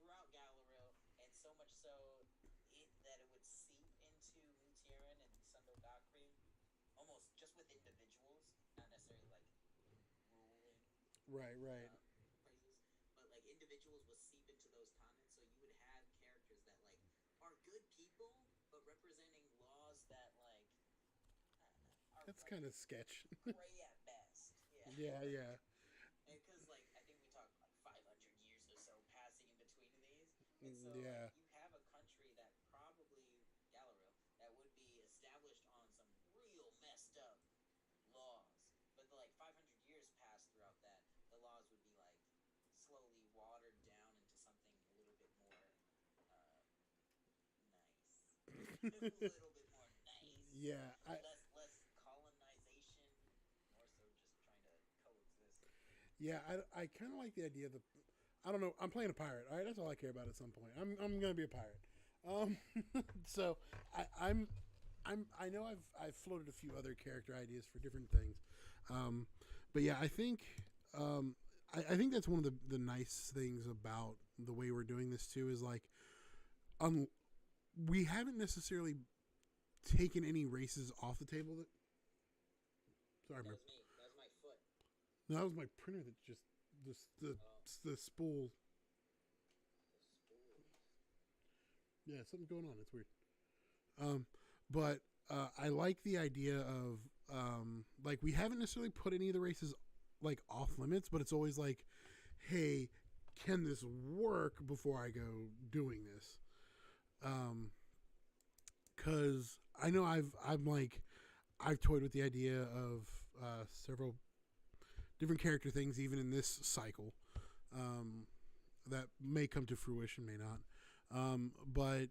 throughout Galleril, and so much so that it would seep into Mutiran and Sundogakri, almost just with individuals, not necessarily like ruling Right, right. phrases, but like individuals will seep into those continents. So you would have characters that like are good people, but representing laws that like are That's like kind of sketch. gray at best. Yeah. Yeah, yeah. Because like I think we talked like 500 years or so passing in between of these, and so Yeah. like you have a country that probably Galleril that would be established on some real messed up laws, but like 500 years passed throughout that, the laws would be like slowly watered down into something a little bit more nice, a little bit more nice, Yeah, less colonization, more so just trying to coexist. I kind of like the idea of the. I don't know. I'm playing a pirate. All right, that's all I care about at some point. I'm gonna be a pirate. Um, so I know I've floated a few other character ideas for different things, um, but yeah, I think that's one of the nice things about the way we're doing this too is like, we haven't necessarily taken any races off the table. Sorry, That my was me. That was my foot. no, that was my printer that just the spool. The spools. Yeah, something's going on. It's weird. But I like the idea of like we haven't necessarily put any of the races like off limits, but it's always like, hey, can this work before I go doing this? Because I know I've toyed with the idea of several different character things, even in this cycle, that may come to fruition, may not. But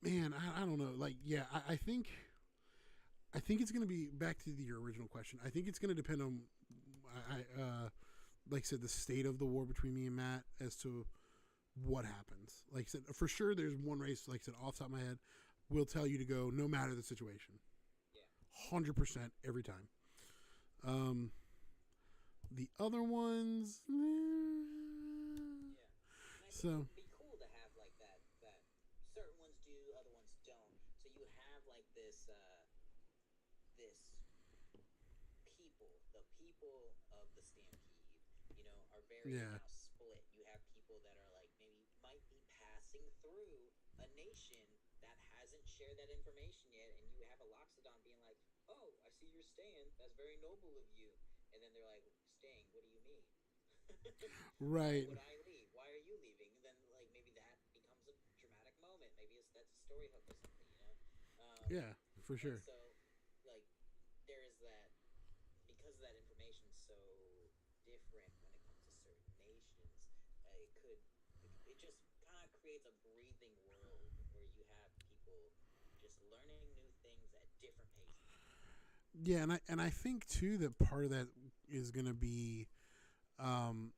man, I don't know. Like, yeah, I think I think it's going to be back to your original question. I think it's going to depend on, like I said, the state of the war between me and Matt as to what happens. Like I said, for sure, there's one race. Like I said, off the top of my head, will tell you to go no matter the situation. Yeah. 100% every time. The other ones, Yeah. And I so think it'd be cool to have like that certain ones do, other ones don't. So you have like this people of the Stampede, are very yeah, now split. You have people that are like maybe might be passing through a nation that hasn't shared that information yet, and you have a Loxodon being like, "Oh, I see you're staying. That's very noble of you." And then they're like, "Staying? What do you mean? Why right, would I leave? Why are you leaving?" And then like maybe that becomes a dramatic moment. Maybe that's a story hook or something. yeah, for And sure. so like there is that because that information's so different when it comes to certain nations. It just kind of creates a breathing world where you have people just learning new things at different paces. Yeah, and I think too that part of that is going to be, um,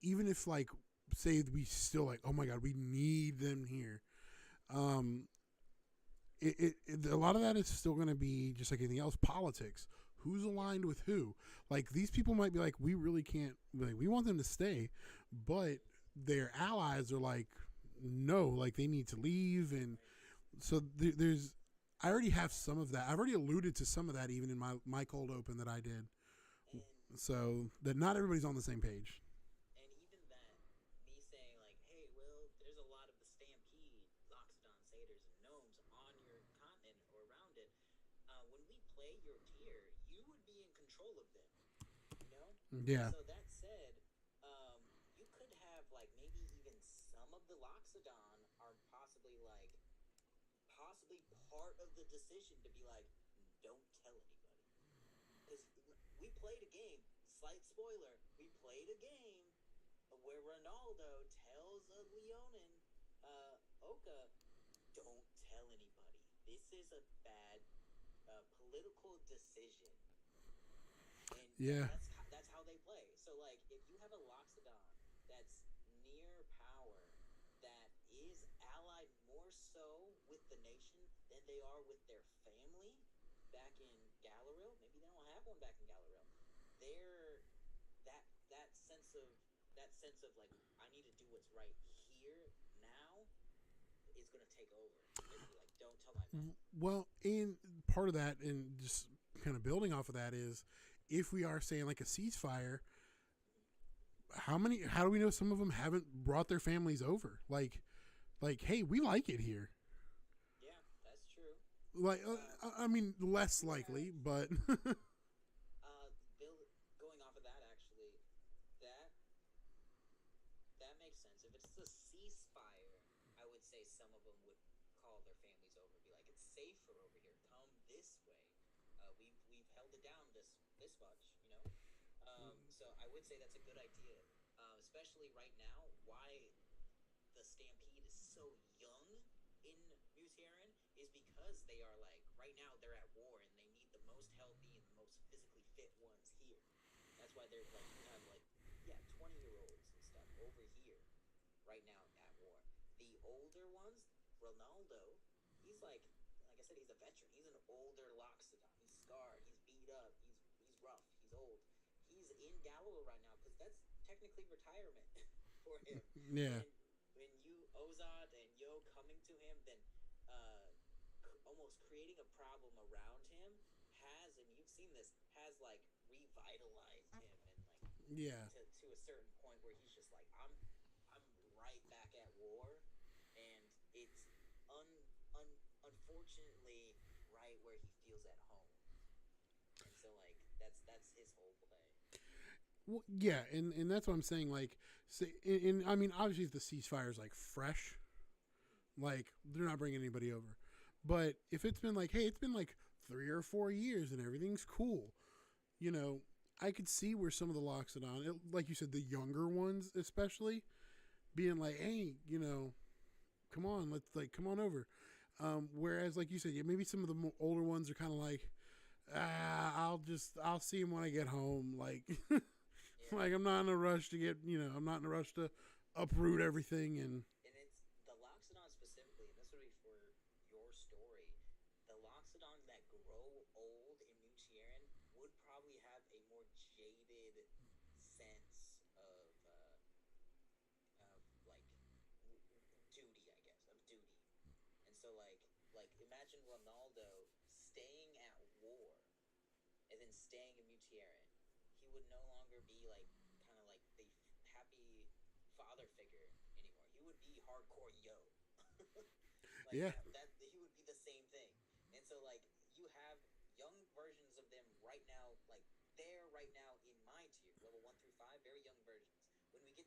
even if like say we still like, oh my god, we need them here. Um, a lot of that is still going to be just like anything else, politics. Who's aligned with who? Like these people might be like, we really can't. Like, we want them to stay, but their allies are like, no, like they need to leave, and Right. so there's. I already have some of that. I've already alluded to some of that even in my cold open that I did. And So that not everybody's on the same page. and even that me saying like, hey, well, there's a lot of the Stampede, Loxodon, Satyrs, and Gnomes on your continent or around it. When we play your tier, you would be in control of them. You know. Yeah, So that said, you could have like maybe even some of the Loxodon are possibly part of the decision to be like, don't tell anybody. Because we played a game. Slight spoiler: we played a game where Ronaldo tells a Leonin, Oka, don't tell anybody. This is a bad political decision, and yeah, that's how they play. So like, if you have a Loxodon that's near power, that is allied more so with the nation than they are with their family back in Galaril. Maybe they don't have one back in Galaril. They're that sense of like I need to do what's right here now is gonna take over. They're gonna be like, don't tell my men. well, and part of that, and just kind of building off of that, is if we are saying like a ceasefire, how do we know some of them haven't brought their families over? Like, hey, we like it here. Yeah, that's true. Like, I mean, less You have likely, but build going off of that actually, that that makes sense. If it's a ceasefire, I would say some of them would call their families over, be like, it's safer over here. Come this way. We've held it down this much. So I would say that's a good idea, especially right now. Why the Stampede is so young in Muterin is because they are like right now they're at war and they need the most healthy and the most physically fit ones here. That's why they're like you have like 20-year-olds and stuff over here right now at war. The older ones, Ronaldo, he's like I said, he's a veteran. He's an older Loxodon. He's scarred. He's beat up. He's rough. He's old. He's in Gallo right now because that's technically retirement for him. yeah, And when you Ozod and Yo coming to him, then almost creating a problem around him has, and you've seen this, has like revitalized him and like yeah, to a certain point where he's just like I'm right back at war, and it's un, unfortunately right where he feels at home, and so like that's his whole play. well, yeah, and that's what I'm saying. Like, say, and I mean, obviously, if the ceasefire is like fresh, like they're not bringing anybody over. But if it's been like, hey, it's been like 3 or 4 years and everything's cool, you know, I could see where some of the Loxodon, like you said, the younger ones especially, being like, hey, come on, let's like come on over. Whereas, like you said, yeah, maybe some of the older ones are kind of like, I'll see him when I get home. Like, Yeah. like I'm not in a rush to get, I'm not in a rush to uproot everything and And it's the Loxodon specifically, and this would be for your story. The Loxodons that grow old in New Tieran would probably have a more jaded sense of like duty, I guess, of duty. And so like imagine Ronaldo staying at war and then staying in Mutierin. He would no longer be like kind of like the happy father figure anymore. He would be hardcore yo. Like yeah, that he would be the same thing. And so like you have young versions of them right now, like they're right now in my tier, level 1 through 5, very young versions. When we get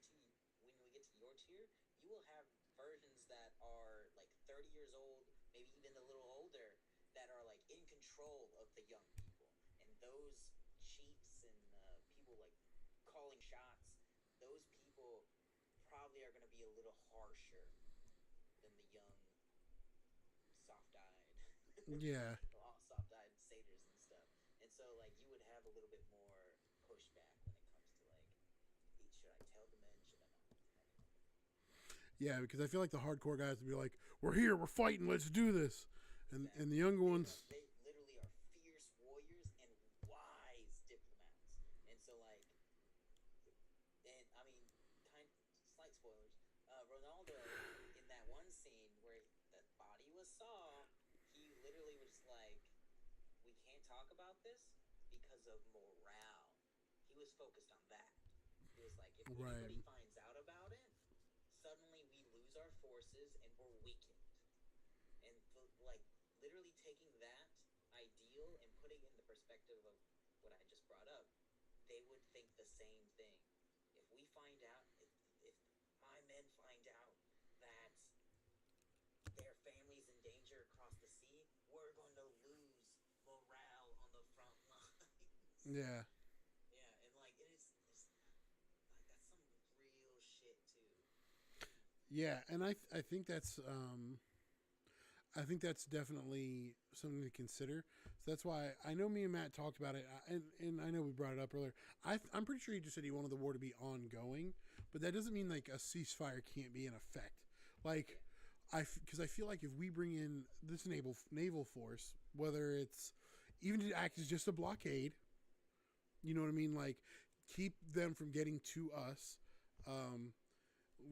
to your tier, you will have versions that are like 30 years old, maybe even a little older, that are like in control of the young people. And those chiefs and people like calling shots, those people probably are going to be a little harsher than the young soft-eyed yeah, soft-eyed satyrs and stuff. And so like you would have a little bit more pushback when it comes to like, should I tell the men, should I not tell the men? yeah. Because I feel like the hardcore guys would be like, "We're here, we're fighting, let's do this," and Exactly. the younger ones, They literally are fierce warriors and wise diplomats. And so like, and I mean, kind slight spoilers. Ronaldo in that one scene where the body was saw, he literally was like, "We can't talk about this because of morale." He was focused on that. He was like, "If right? anybody finds out about it, suddenly we lose our forces and we're weakened." And like literally taking that ideal and putting it in the perspective of what I just brought up, they would think the same thing. If we find out, if my men find out that their family's in danger across the sea, we're going to lose morale on the front lines. Yeah, Yeah, and like it's like that's some real shit too. yeah. And I think that's definitely something to consider. So that's why I know me and Matt talked about it, and I know we brought it up earlier. I'm pretty sure he just said he wanted the war to be ongoing, but that doesn't mean like a ceasefire can't be in effect. Like, Yeah, because I feel like if we bring in this naval force, whether it's even to act as just a blockade, you know what I mean? Like, keep them from getting to us. Um,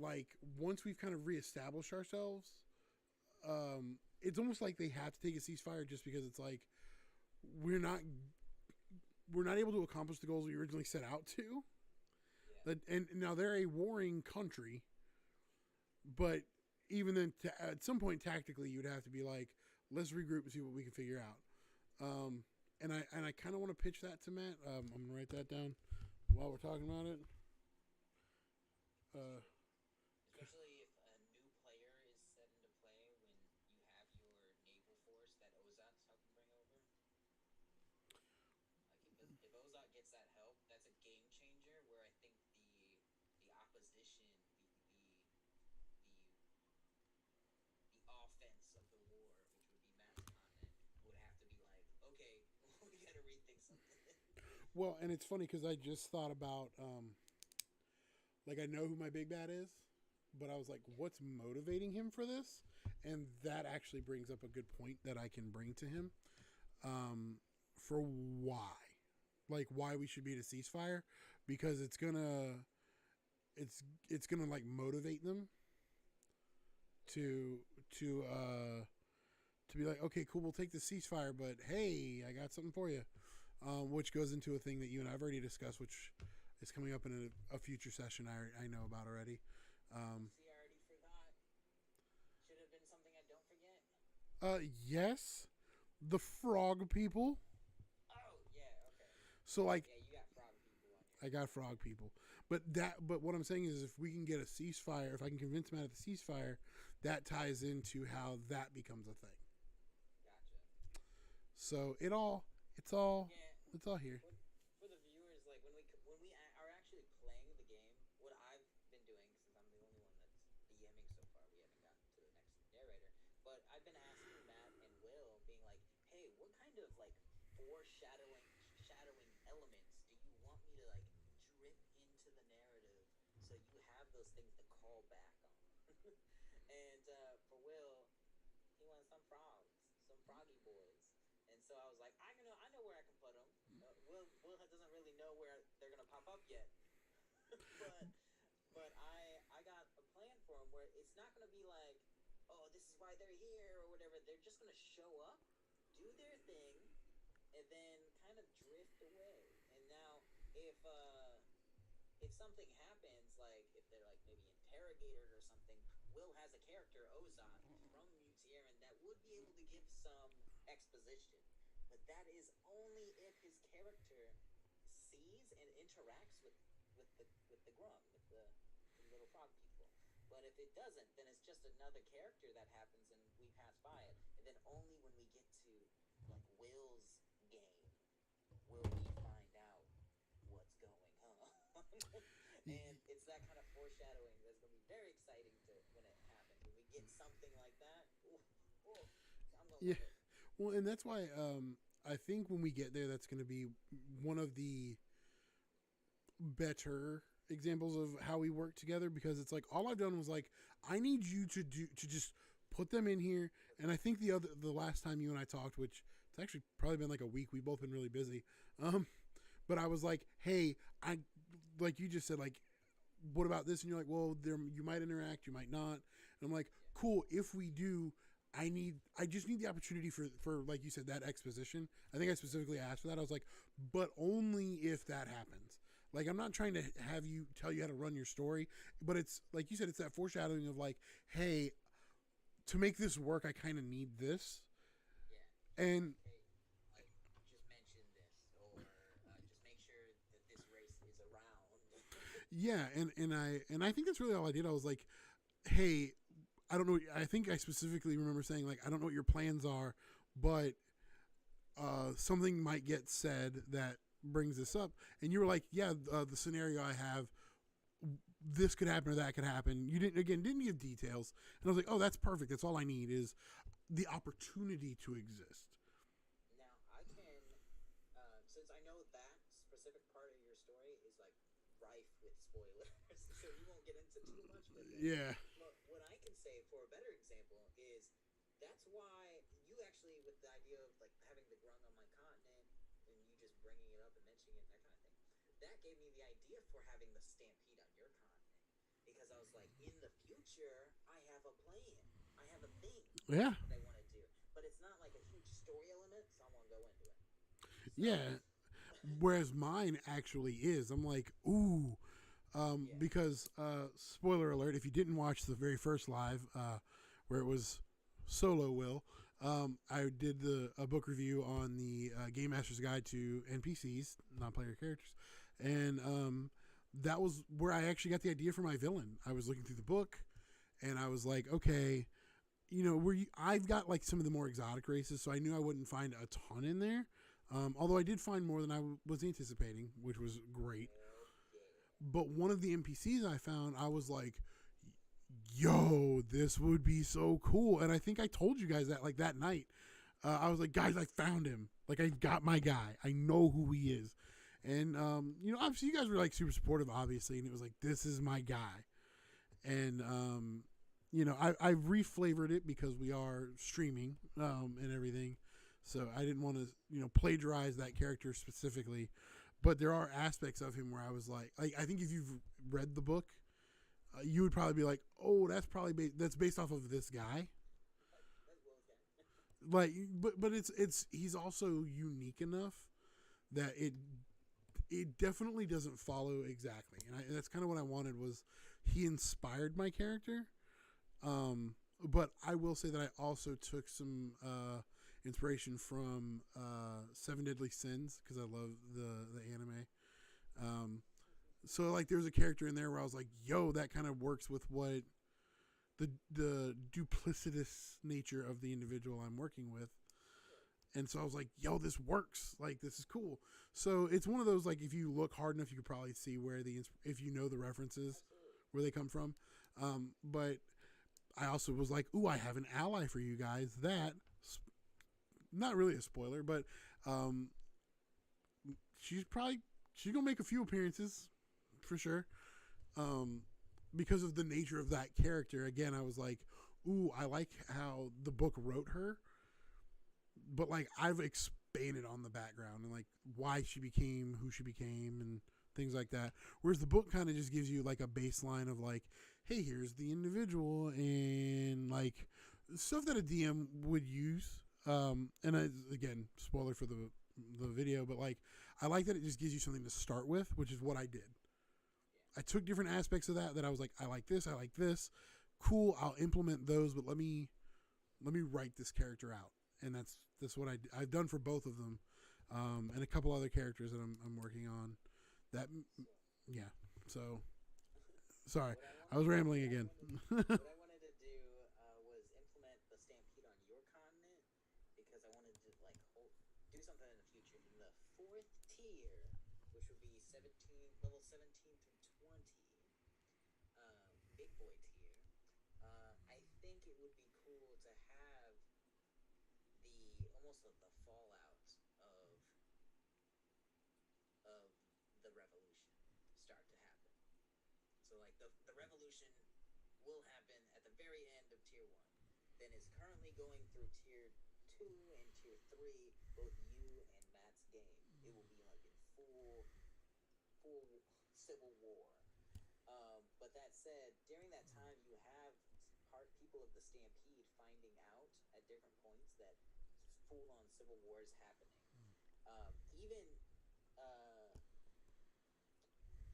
like once we've kind of reestablished ourselves, it's almost like they have to take a ceasefire just because it's like we're not we're not able to accomplish the goals we originally set out to. yeah, And now they're a warring country, but even then, at some point, tactically, you'd have to be like, let's regroup and see what we can figure out. Um, and I kind of want to pitch that to Matt. I'm gonna write that down while we're talking about it. Uh, especially if a new player is set into play when you have your naval force that Ozat's helping bring over. Like if Ozat gets that help, that's a game changer. Where I think the opposition, the the offense of the war, which would be Matt's continent, would have to be like, okay, we got to rethink something. well, and it's funny because I just thought about like I know who my big bad is, but I was like, Yeah, what's motivating him for this? And that actually brings up a good point that I can bring to him for why, like why we should be at a ceasefire, because it's it's gonna like motivate them okay, to to uh to be like, okay, cool, we'll take the ceasefire, but hey, I got something for you, which goes into a thing that you and I've already discussed, which is coming up in a future session I know about already. Um, see, I already forgot. Should have been something I don't forget. yes, the frog people. Oh yeah, okay, So like, yeah, you got frog people on your I got frog people, but what I'm saying is, if we can get a ceasefire, if I can convince Matt at the ceasefire, that ties into how that becomes a thing. gotcha. So it's all Yeah, it's all here. for the viewers, like when we are actually playing the game, what I've been doing since I'm the only one that's DMing so far, we haven't gotten to the next narrator. But I've been asking Matt and Will, being like, "Hey, what kind of like shadowing elements do you want me to like drip into the narrative so you have those things to call back on? And for Will, he wants some frogs, some froggy boys. And so I was like, I know where I can put them. Will doesn't really know where they're gonna pop up yet, but I got a plan for them where it's not gonna be like, oh, this is why they're here or whatever. They're just gonna show up, do their thing, and then kind of drift away. And now if something happens, like if they're like maybe interrogated or something, Will has a character Ozan from Mutiaran that would be able to give some exposition, but that is only if his character sees and interacts with the Grum, with the little frog people. But if it doesn't, then it's just another character that happens and we pass by it. And then only when we get to like Will's game will we find out what's going on. And it's that kind of foreshadowing that's going to be very exciting to when it happens. When we get something like that, I'm going to love it. Well, and that's why I think when we get there, that's going to be one of the better examples of how we work together, because it's like all I've done was like, I need you to just put them in here. And I think the last time you and I talked, which it's actually probably been like a week, we've both been really busy. But I was like, hey, like you just said, like, what about this? And you're like, well, you might interact, you might not. And I'm like, cool. If we do, I just need the opportunity for like you said, that exposition. I think I specifically asked for that. I was like, but only if that happens. Like, I'm not trying to have you tell you how to run your story, but it's like you said, it's that foreshadowing of like, hey, to make this work, I kind of need this. Yeah. And like, just mention this, or just make sure that this race is around. yeah, and I think that's really all I did. I was like, hey, I don't know. I think I specifically remember saying like, I don't know what your plans are, but something might get said that brings this up. And you were like, yeah, the scenario I have, this could happen or that could happen. You didn't give details. And I was like, oh, that's perfect. That's all I need is the opportunity to exist. Now I can, since I know that specific part of your story is like rife with spoilers, so you won't get into too much with it. Yeah. But what I can say for a better example is that's why you actually, with the idea of like having the Grung on my continent and you just bringing it up and mentioning it, that kind of thing, that gave me the idea for having the Stampede on your continent, because I was like, in the future, I have a plan, I have a thing Yeah. that I want to do, but it's not like a huge story element, so I won't go into it. So, Yeah. Whereas mine actually is. I'm like, ooh. Because, spoiler alert, if you didn't watch the very first live, where it was solo Will, I did a book review on the Game Master's Guide to NPCs, non-player characters. And that was where I actually got the idea for my villain. I was looking through the book, and I was like, okay, I've got like some of the more exotic races, so I knew I wouldn't find a ton in there. Although I did find more than I was anticipating, which was great. But one of the NPCs I found, I was like, yo, this would be so cool. And I think I told you guys that like that night. I was like, guys, I found him. Like, I got my guy. I know who he is. And, obviously you guys were like super supportive, obviously. And it was like, this is my guy. And, I reflavored it because we are streaming and everything. So I didn't want to, plagiarize that character specifically. But there are aspects of him where I was like, I think if you've read the book, you would probably be like, oh, that's probably that's based off of this guy. Like, but he's also unique enough that it definitely doesn't follow exactly, and that's kind of what I wanted. Was he inspired my character? But I will say that I also took some inspiration from Seven Deadly Sins, because I love the anime. So like there's a character in there where I was like, yo, that kind of works with what the duplicitous nature of the individual I'm working with. And so I was like, yo, this works. Like, this is cool. So it's one of those, like, if you look hard enough, you could probably see where if you know the references, where they come from. But I also was like, ooh, I have an ally for you guys that, not really a spoiler, but Um, she's probably she's gonna make a few appearances for sure. Um, because of the nature of that character. Again, I was like, ooh, I like how the book wrote her, but like I've expanded on the background and like why she became who she became and things like that. Whereas the book kind of just gives you like a baseline of like, hey, here's the individual and like stuff that a DM would use. And again, spoiler for the video, but like I like that it just gives you something to start with, which is what I did. I took different aspects of that I was like, I like this, I like this. Cool, I'll implement those, but let me write this character out, and that's what I've done for both of them, and a couple other characters that I'm working on. That yeah. So sorry, What I I was wanted, rambling again. what I wanted to do was implement the stampede on your continent because I wanted to like do something in the future. In the fourth tier, which would be 17 through 20, big boy tier. I think it would be cool to have the almost the fallout of the revolution start to happen. So like the revolution will happen at the very end of tier 1. Then is currently going through tier 2 and tier 3, both you and Matt's game. It will be like in full civil war. But that said, during that time you have people of the Stampede finding out at different points that full on civil war is happening. Even uh,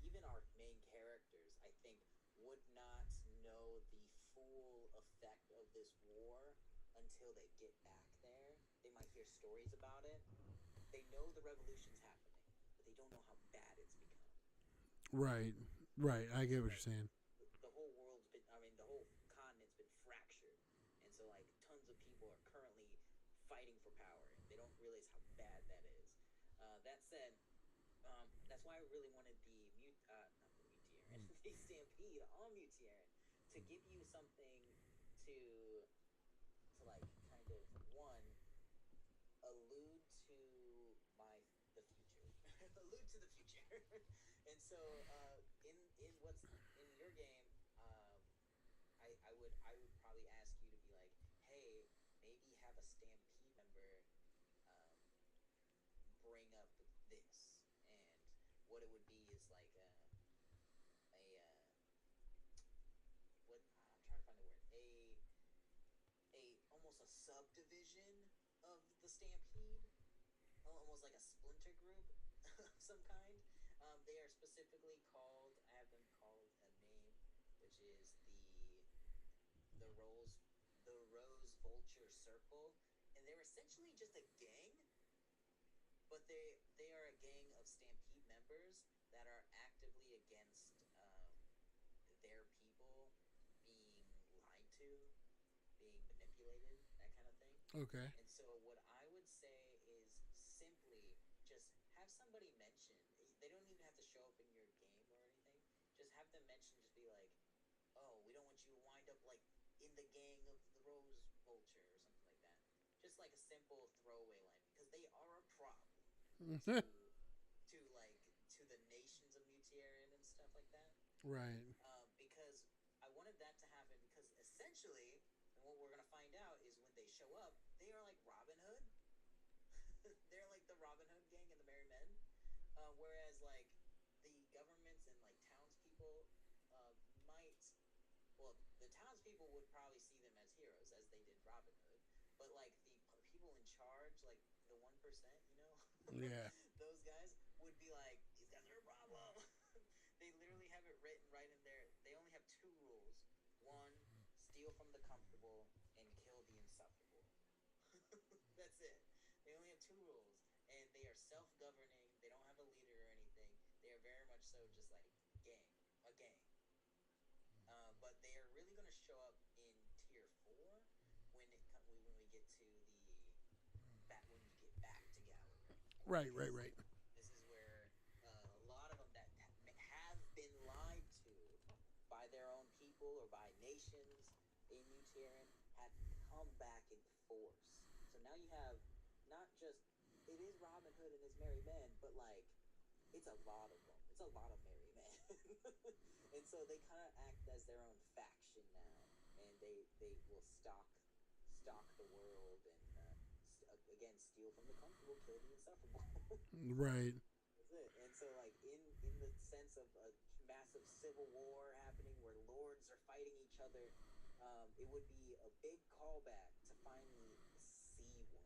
even our main characters, I think, would not know the full effect of this war until they get back there. They might hear stories about it. They know the revolution's happening, but they don't know how bad it's become. Right, right. I So get what like you're saying. the whole world's been, I mean, the whole continent's been fractured, and so like tons of people are currently fighting for power, and they don't realize how bad that is. That said, that's why I really wanted the not the Mutieren, the Stampede on Mutieren to give you something to like kind of one allude to my the future, allude to the future, and so in what's in your game, I would probably ask you to be like, hey, maybe have a Stampede member um, bring up this, and what it would be is like what I'm trying to find the word almost a subdivision of the Stampede, almost like a splinter group of some kind. They are specifically called. I have them called a name, which is the Rose the Rose Vulture Circle, and they're essentially just a gang, but they are a gang of Stampede members that are actively against their people being lied to, being manipulated, that kind of thing. Okay. And so what I would say is simply just have somebody mention. They don't even have to show up in your game or anything. Just have them mention. Just be like, "Oh, we don't want you to wind up like in the gang of the Rose Vulture or something like that." Just like a simple throwaway line because they are a problem to like to the nations of Mutierin and stuff like that. Right. Because I wanted that to happen because essentially, and what we're gonna find out is when they show up, they are like Robin Hood. They're like the Robin Hood gang and the Merry Men. Whereas like the governments and like townspeople might, well, the townspeople would probably see them as heroes as they did Robin Hood, but like the people in charge, like the 1%, Yeah. those guys would be like, these guys are a problem. They literally have it written right in there. They only have two rules. One, steal from the comfortable and kill the insufferable. That's it. They only have two rules, and they are self-governing. They don't have a leader or anything. They are very much so just like a gang. But they are really going to show up in tier 4 when we get to when you get back to Gallagher, Right. Right. because Right. this is where a lot of them that have been lied to by their own people or by nations in Mutierin have come back in force. So now you have not just it is Robin Hood and his merry men, but like it's a lot of them. It's a lot of merry men, and so they kind of act as their own faction now, and they will stalk the world and again steal from the comfortable, kill the insufferable. Right. That's it. And so like in the sense of a massive civil war happening where lords are fighting each other, it would be a big callback to finally see one,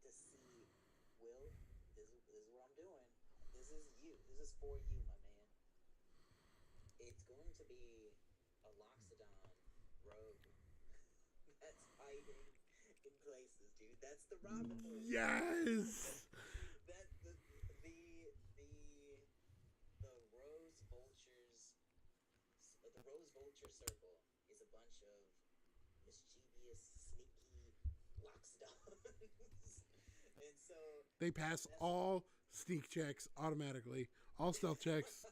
to see, Will, this is what I'm doing. This is you. This is for you, my man. It's going to be a Loxodon rogue that's hiding in places, dude. That's the Robin Hood. Yes. That the Rose Vultures, the Rose Vulture Circle is a bunch of mischievous, sneaky Loxodons, and so They pass all sneak checks automatically, all stealth checks.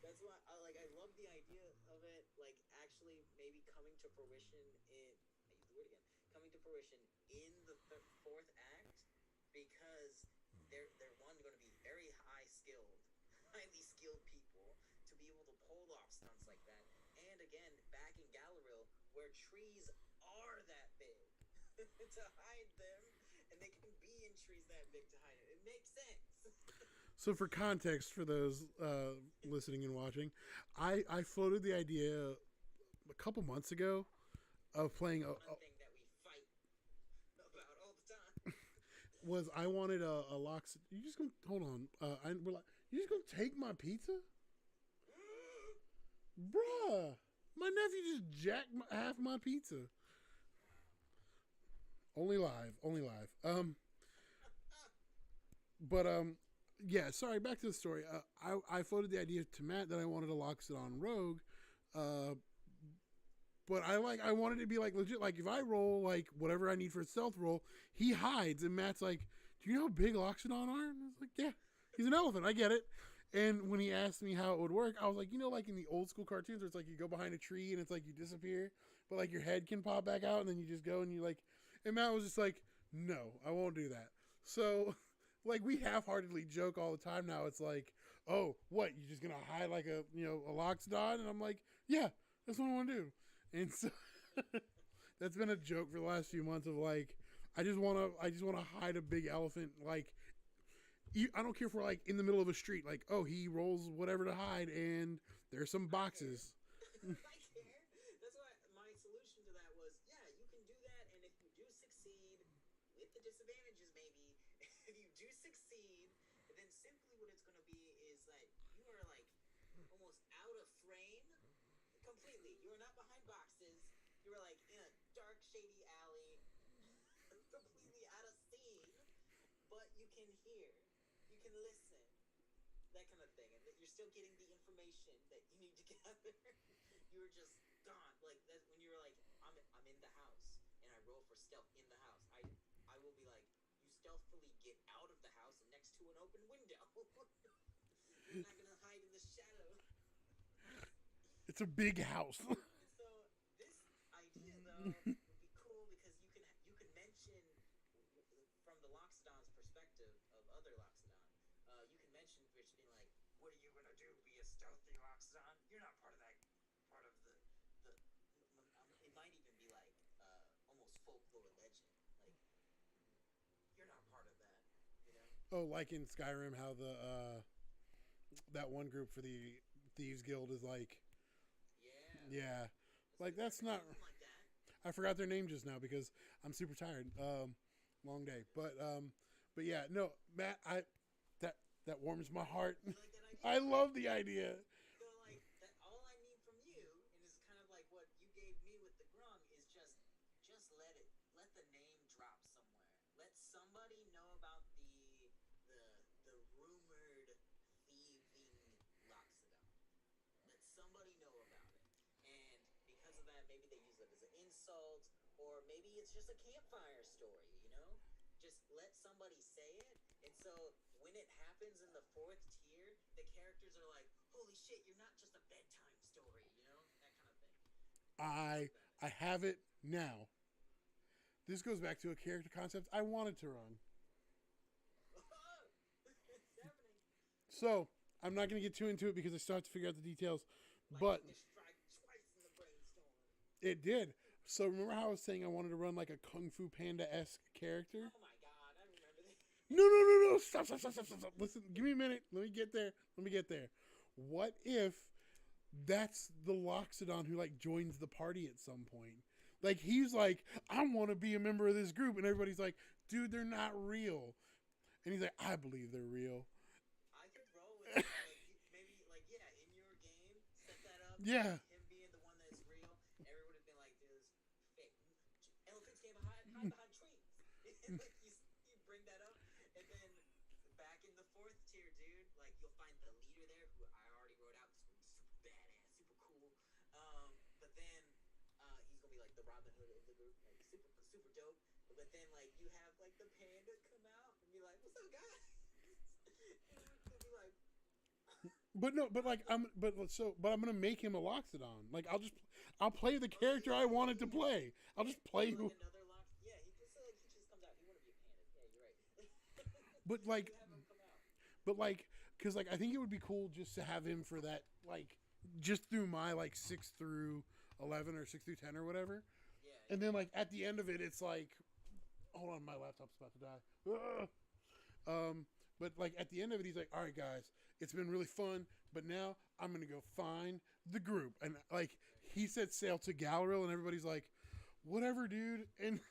that's why I love the idea of it, like actually maybe coming to fruition in. I use the word again. Coming to fruition in the fourth act, because they're one going to be very highly skilled people to be able to pull off stunts like that. And again, back in Galleril, where trees are that big to hide them, and they can be in trees that big to hide it. It makes sense. So for context, for those listening and watching, I floated the idea a couple months ago of playing One thing that we fight about all the time. was I wanted a Lox. You just gonna hold on? You just gonna take my pizza, bruh? My nephew just jacked half my pizza. Only live. But yeah. Sorry. Back to the story. I floated the idea to Matt that I wanted a Loxodon rogue. But I wanted to be like legit. Like if I roll like whatever I need for a stealth roll, he hides, and Matt's like, "Do you know how big Loxodon are?" And I was like, "Yeah, he's an elephant. I get it." And when he asked me how it would work, I was like, like in the old school cartoons where it's like you go behind a tree and it's like you disappear, but like your head can pop back out and then you just go and you like. And Matt was just like, "No, I won't do that." So, like we half-heartedly joke all the time now. It's like, "Oh, what? You just gonna hide like a a Loxodon?" And I'm like, "Yeah, that's what I want to do." And so that's been a joke for the last few months of like, I just want to hide a big elephant. Like, I don't care if we're like in the middle of a street. Like, oh, he rolls whatever to hide, and there's some boxes. I care. That's why my solution to that was, yeah, you can do that, and if you do succeed, with the disadvantages maybe, if you do succeed, then simply what it's going to be is that you are like almost out of frame completely. You are not behind boxes. You are like in a dark, shady alley, completely out of scene, but you can hear, you can listen, that kind of thing, and that you're still getting the information that you need to gather. You were just gone. Like that when you were like, I'm in the house and I roll for stealth in the house. I will be like, you stealthily get out of the house and next to an open window. You're not gonna hide in the shadow. It's a big house. So this idea though would be cool because you can mention from the Loxodon's perspective of other Loxodon. You can mention which being like, what are you gonna do? Be a stealthy Loxodon? You're not part of that. Part of the. It might even be like almost folklore legend. Like you're not part of that. You know. Oh, like in Skyrim, how the that one group for the Thieves Guild is like, yeah, like that's not. Like that. I forgot their name just now because I'm super tired. Long day, but yeah, no, Matt, that warms my heart. You like that idea? I love the idea. So like that, all I need from you, and is kind of like what you gave me with the grung, is just let the name drop somewhere. Let somebody know about the rumored thieving Loxodon. Let somebody know about it, and because of that, maybe they use it as an insult, or maybe it's just a campfire story. Just let somebody say it, and so when it happens in the fourth tier, the characters are like, "Holy shit! You're not just a bedtime story," that kind of thing. I have it now. This goes back to a character concept I wanted to run. So I'm not going to get too into it because I still have to figure out the details. Lightning But to strike twice in the brainstorm. it did. So remember how I was saying I wanted to run like a Kung Fu Panda-esque character? Oh my god, I remember this. No. Stop. Listen, give me a minute. Let me get there. What if that's the Loxodon who like joins the party at some point? Like he's like, I want to be a member of this group, and everybody's like, dude, they're not real. And he's like, I believe they're real. I could roll with that. Like, maybe, like, yeah, in your game, set that up. Yeah. Him being the one that's real, everyone would have been like, dude, this fake. Elephants can't hide behind trees. And, like, you bring that up, and then back in the 4th tier, dude, like, you'll find the leader there, who I already wrote out. This one's super badass, super cool. But then he's gonna be like the Robin Hood of the group, like super dope. But then like you have like the panda come out and be like, "What's up, guys?" And he'll be like, But no, but like I'm gonna make him a Loxodon. Like I'll play the character I wanted to play. I'll just play who. like another lock. Yeah, he just comes out. He want to be a panda. Yeah, you're right. But like, You have him come out. but like, because like I think it would be cool just to have him for that, like just through my like 6 through 11 or 6 through 10 or whatever. Yeah. And then like at the end of it, it's like, hold on, my laptop's about to die. But like at the end of it, he's like, all right, guys, it's been really fun, but now I'm gonna go find the group. And like he said, sail to Galleril, and everybody's like, whatever, dude. And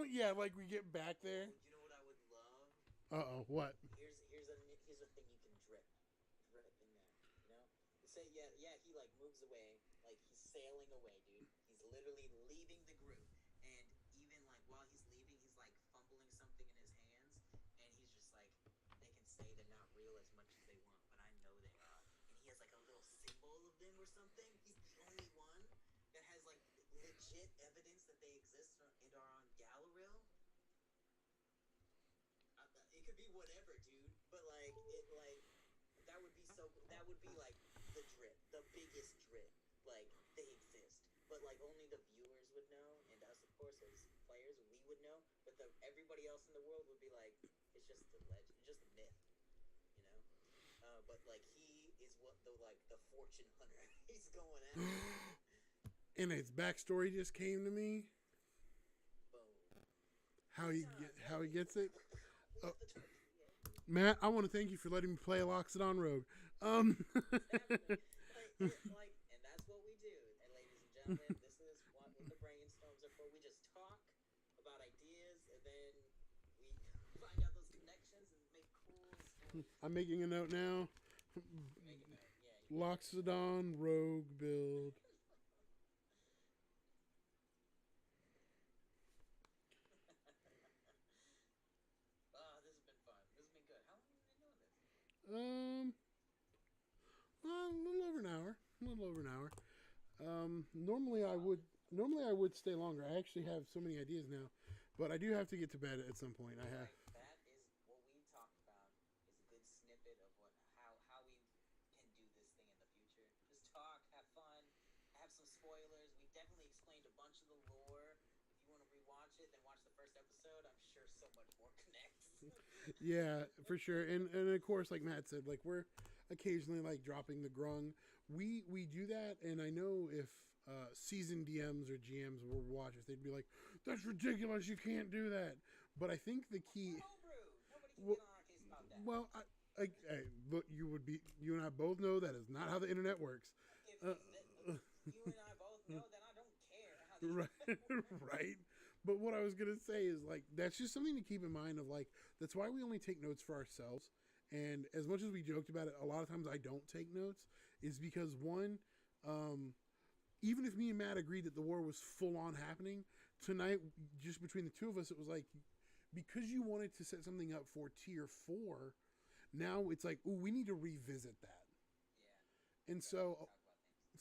yeah, like we get back there. You know what I would love? What? Here's a thing you can drip in there. You know, say yeah he like moves away, like he's sailing away, dude. He's literally leaving the group, and even like while he's leaving, he's like fumbling something in his hands, and he's just like, they can say they're not real as much as they want, but I know they are. And he has like a little symbol of them or something. He's the only one that has like legit evidence that they exist and are on Galleril. It could be whatever, dude. But like that would be that would be like the drip, the biggest drip. Like they exist, but like only the viewers would know, and us, of course, as players, we would know. But everybody else in the world would be like, it's just a legend, it's just a myth, you know. But like he is the fortune hunter. He's going after. And his backstory just came to me. Boom. How he gets it. Matt, I want to thank you for letting me play a Loxodon Rogue. Exactly. Like, and that's what we do. And ladies and gentlemen, this is what the brainstorms are for. We just talk about ideas, and then we find out those connections and make cool stories. I'm making a note now. Make a note. Yeah. Loxodon Rogue build. This has been fun. This has been good. How long have you been doing this? A little over an hour. Normally I would stay longer. I actually have so many ideas now, but I do have to get to bed at some point. I have. That is what we talked about. Is a good snippet of how we can do this thing in the future. Just talk, have fun, have some spoilers. We definitely explained a bunch of the lore. If you want to rewatch it, then watch the first episode. I'm sure so much more connects. Yeah, for sure. And of course, like Matt said, like we're occasionally like dropping the grung. We do that, and I know if seasoned DMs or GMs were watching, they'd be like, "That's ridiculous! You can't do that." But I think the key. Nobody can get on our case about that. Well, look, you and I both know that is not how the internet works. If you and I both know, then I don't care how the Right, right. But what I was gonna say is like that's just something to keep in mind. Of like that's why we only take notes for ourselves. And as much as we joked about it, a lot of times I don't take notes. Is because one, even if me and Matt agreed that the war was full on happening tonight, just between the two of us, it was like because you wanted to set something up for tier 4. Now it's like, ooh, we need to revisit that. Yeah. And so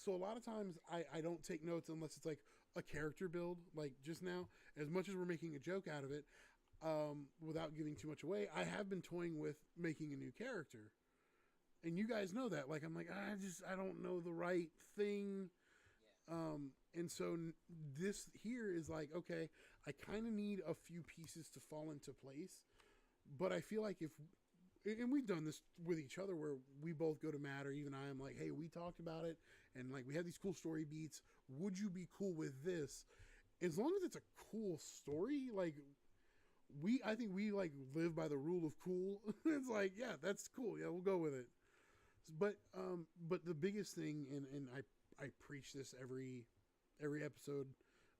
a lot of times I don't take notes unless it's like a character build, like just now. As much as we're making a joke out of it, without giving too much away, I have been toying with making a new character. And you guys know that. Like, I'm like, I don't know the right thing. Yeah. And so this here is like, okay, I kind of need a few pieces to fall into place. But I feel like if and we've done this with each other where we both go to Matt or even I am like, hey, we talked about it and like we have these cool story beats. Would you be cool with this? As long as it's a cool story, like I think we like live by the rule of cool. It's like, yeah, that's cool. Yeah, we'll go with it. But the biggest thing, and I preach this every episode,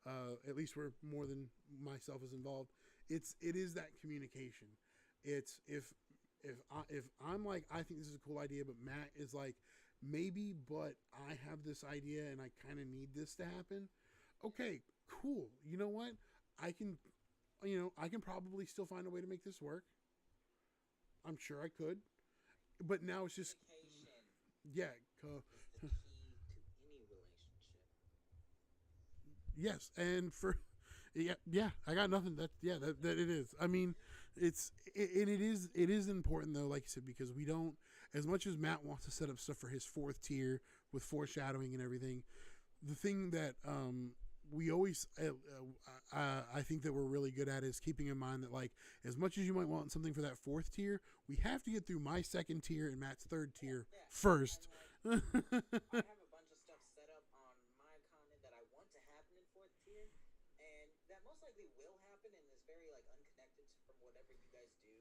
at least where more than myself is involved. It is that communication. It's if I'm like, I think this is a cool idea, but Matt is like, maybe, but I have this idea and I kind of need this to happen. Okay, cool. You know what? I can, I can probably still find a way to make this work. I'm sure I could, but now it's just, yeah. Is the key to any relationship. Yes, and for yeah, I got nothing. That it is. I mean, and it is important though, like you said, because we don't, as much as Matt wants to set up stuff for his fourth tier with foreshadowing and everything. The thing that we always I think that we're really good at is keeping in mind that like as much as you might want something for that fourth tier, we have to get through my second tier and Matt's third tier first. And, like, I have a bunch of stuff set up on my content that I want to happen in fourth tier, and that most likely will happen and is very like unconnected from whatever you guys do.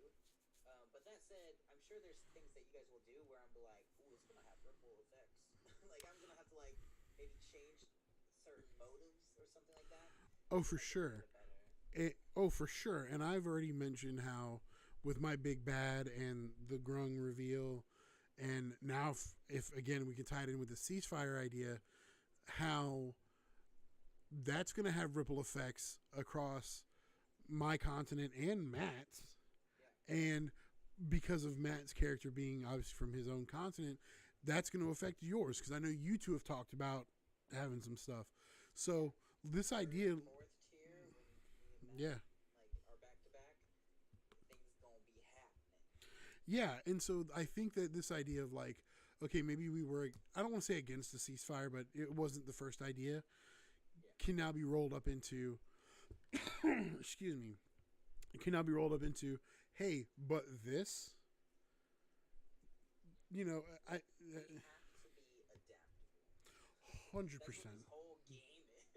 But that said, I'm sure there's things that you guys will do where I'm like, ooh, it's gonna have ripple effects. Like I'm gonna have to like maybe change certain motives or something like that. Oh, for sure. For sure. And I've already mentioned how with my big bad and the grung reveal, and now if again we can tie it in with the ceasefire idea, how that's going to have ripple effects across my continent and Matt's. Yeah. And because of Matt's character being obviously from his own continent, that's going to affect yours, because I know you two have talked about having some stuff. So this idea, fourth tier, when me and Matt, yeah, like are back to back, things gonna be happening. yeah, and so I think that this idea of like, okay, maybe we were, I don't want to say against the ceasefire, but it wasn't the first idea, can now be rolled up into, excuse me, it can now be rolled up into, hey, but this, We have to be adaptable. 100%. That's what this whole game is.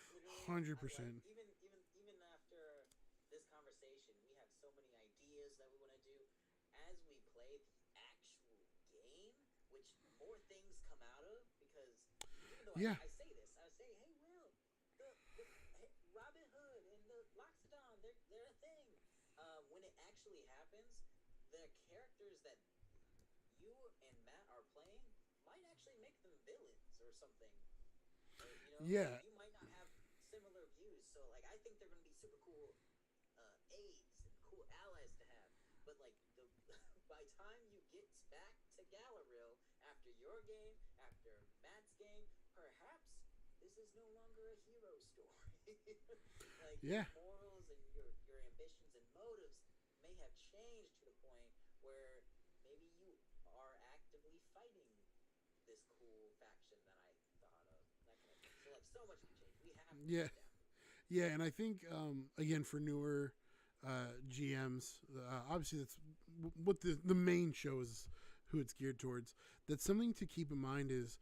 Literally, 100%. Like, even after this conversation, we have so many ideas that we want to do. As we play the actual game, which more things come out of, because even though Yeah. I say this, I say, hey, Will, hey, Robin Hood and the Loxodon, they're a thing. When it actually happens, the characters that you and Matt are playing might actually make them villains or something. Or, Yeah. you might not have similar views. So, like, I think they're going to be super cool aides and cool allies to have. But, like, by time you get back to Galaril after your game, after Matt's game, perhaps this is no longer a hero story. Like, Yeah. your morals and your ambitions and motives may have changed to the point where maybe you are actively fighting this cool faction that I thought of. That kind of thing. So like so much can change. We have to Yeah. adapt. Yeah, and I think again for newer GMs, obviously that's what the main show is, who it's geared towards. That's something to keep in mind is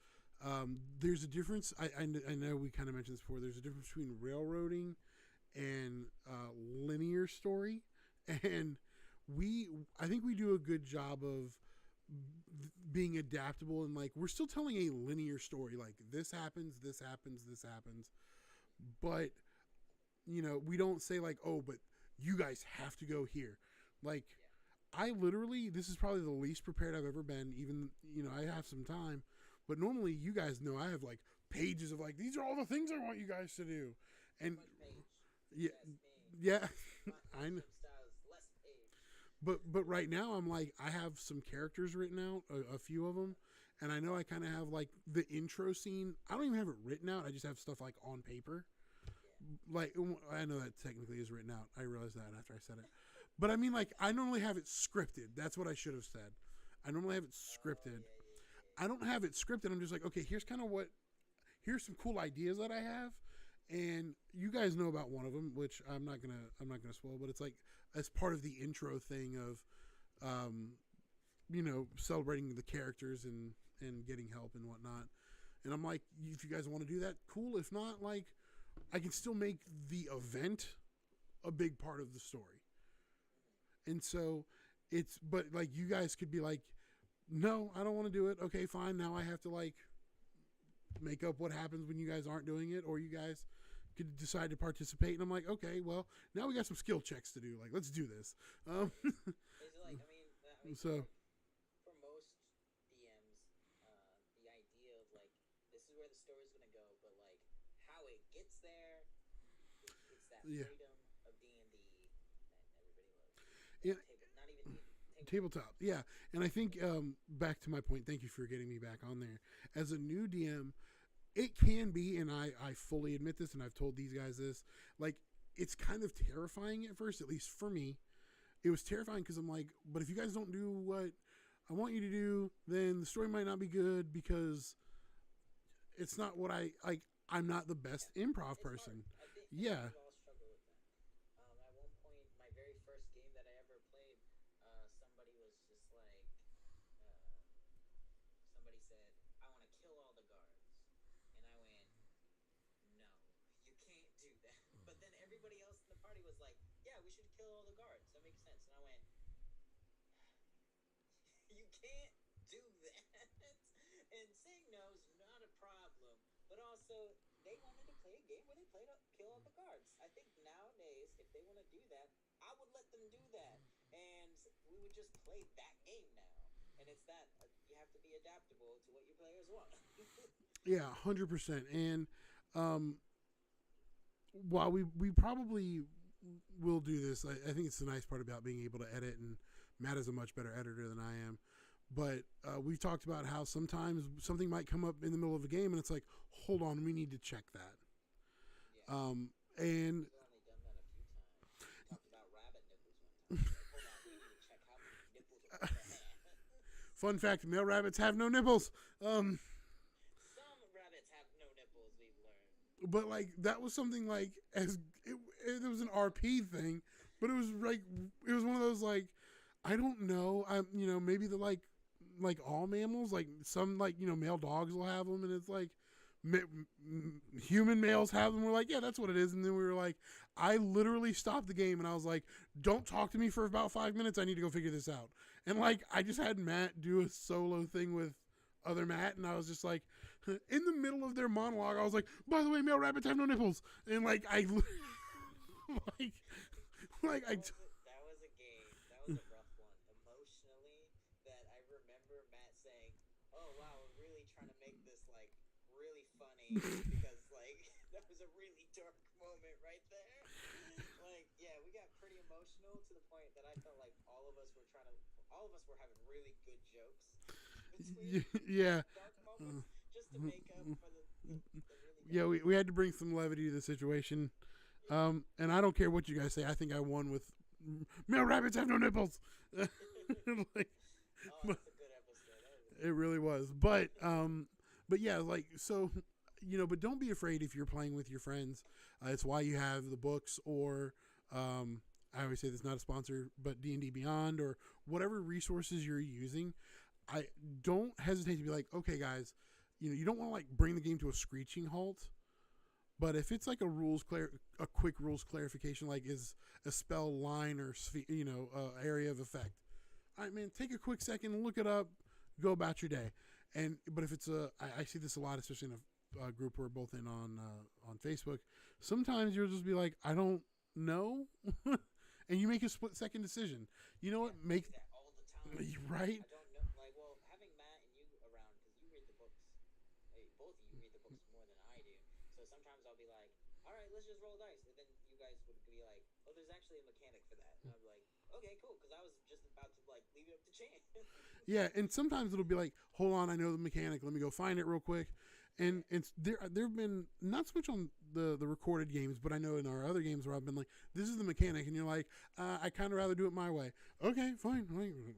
there's a difference. I know we kind of mentioned this before. There's a difference between railroading and linear story, and I think we do a good job of being adaptable, and like we're still telling a linear story. Like this happens, this happens, this happens, but we don't say like, oh, but you guys have to go here. Like, I literally, this is probably the least prepared I've ever been. Even, I have some time, but normally you guys know I have like pages of like, these are all the things I want you guys to do. And yeah, yeah, I know. But right now I'm like, I have some characters written out, a few of them. And I know I kind of have like the intro scene. I don't even have it written out. I just have stuff like on paper. Like, I know that technically is written out. I realized that after I said it. But I mean, like, I normally have it scripted. That's what I should have said. I normally have it scripted. I don't have it scripted. I'm just like, okay, here's here's some cool ideas that I have. And you guys know about one of them, which I'm not gonna spoil, but it's like as part of the intro thing of celebrating the characters and getting help and whatnot. And I'm like, if you guys want to do that, cool. If not, like, I can still make the event a big part of the story. And so but like, you guys could be like, no, I don't want to do it. Okay, fine. Now I have to like make up what happens when you guys aren't doing it, or you guys could decide to participate. And I'm like, okay, well, now we got some skill checks to do. Like, let's do this. So. For most DMs, the idea of like, this is where the story's gonna go, but like how it gets there, it's that freedom of D&D that everybody loves. Yeah. Not even tabletop. Yeah. And I think, back to my point, thank you for getting me back on there. As a new DM, it can be, and I fully admit this, and I've told these guys this, like, it's kind of terrifying at first, at least for me. It was terrifying because I'm like, but if you guys don't do what I want you to do, then the story might not be good, because it's not what I'm not the best improv person. Yeah. We all struggle with that. At one point, my very first game that I ever played, somebody was just like, somebody said, I want to kill all the guards. And I went, no, you can't do that. But then everybody else in the party was like, yeah, we should kill all the guards. That makes sense. And I went, you can't do that. And saying no is not a problem. But also, they wanted to play a game where they kill all the guards. I think nowadays, if they want to do that, I would let them do that. And we would just play that game now. And it's that, you have to be adaptable to what your players want. Yeah, 100%. And while we probably will do this, I think it's the nice part about being able to edit, and Matt is a much better editor than I am. But we've talked about how sometimes something might come up in the middle of a game, and it's like, hold on, we need to check that. Yeah. And We've only done that a few times. We talked about rabbit nipples one time. Like, hold on, we need to check how many nipples are on the head. fun fact, male rabbits have no nipples. Some rabbits have no nipples, we've learned. But like, that was something like, it was an RP thing, but it was like, it was one of those like, I don't know, maybe the like all mammals, like some like, male dogs will have them, and it's like human males have them. We're like, yeah, that's what it is. And then we were like, I literally stopped the game and I was like, don't talk to me for about 5 minutes. I need to go figure this out. And like, I just had Matt do a solo thing with other Matt, and I was just like, in the middle of their monologue, I was like, by the way, male rabbits have no nipples. And like, I that was a game. That was a rough one emotionally. That I remember Matt saying, "Oh wow, we're really trying to make this like really funny," because like that was a really dark moment right there. Like, yeah, we got pretty emotional to the point that I felt like all of us were having really good jokes between yeah. dark moments, just to make up for the really Yeah, we had to bring some levity to the situation. And I don't care what you guys say. I think I won with male rabbits have no nipples. Like, that's a good episode. it really was. But yeah, like, so, but don't be afraid if you're playing with your friends. It's why you have the books, or I always say this, not a sponsor, but D&D Beyond, or whatever resources you're using. I don't hesitate to be like, okay, guys, you don't want to like bring the game to a screeching halt. But if it's like a quick rules clarification, like is a spell line or area of effect, all right, man, take a quick second, look it up, go about your day. But if it's I see this a lot, especially in a group we're both in on Facebook. Sometimes you'll just be like, I don't know, and you make a split second decision. You know what? Make that all the time. Right. I don't know. Like, well, having Matt and you around, because you read the books. Both of you read the books more than I do. So sometimes I'll be like, all right, let's just roll dice. And then you guys would be like, oh, there's actually a mechanic for that. And I'm like, okay, cool. Because I was just about to like leave it up to chance. Yeah, and sometimes it'll be like, hold on, I know the mechanic. Let me go find it real quick. And there've been not so much on the recorded games, but I know in our other games where I've been like, this is the mechanic, and you're like, I kind of rather do it my way. Okay, fine,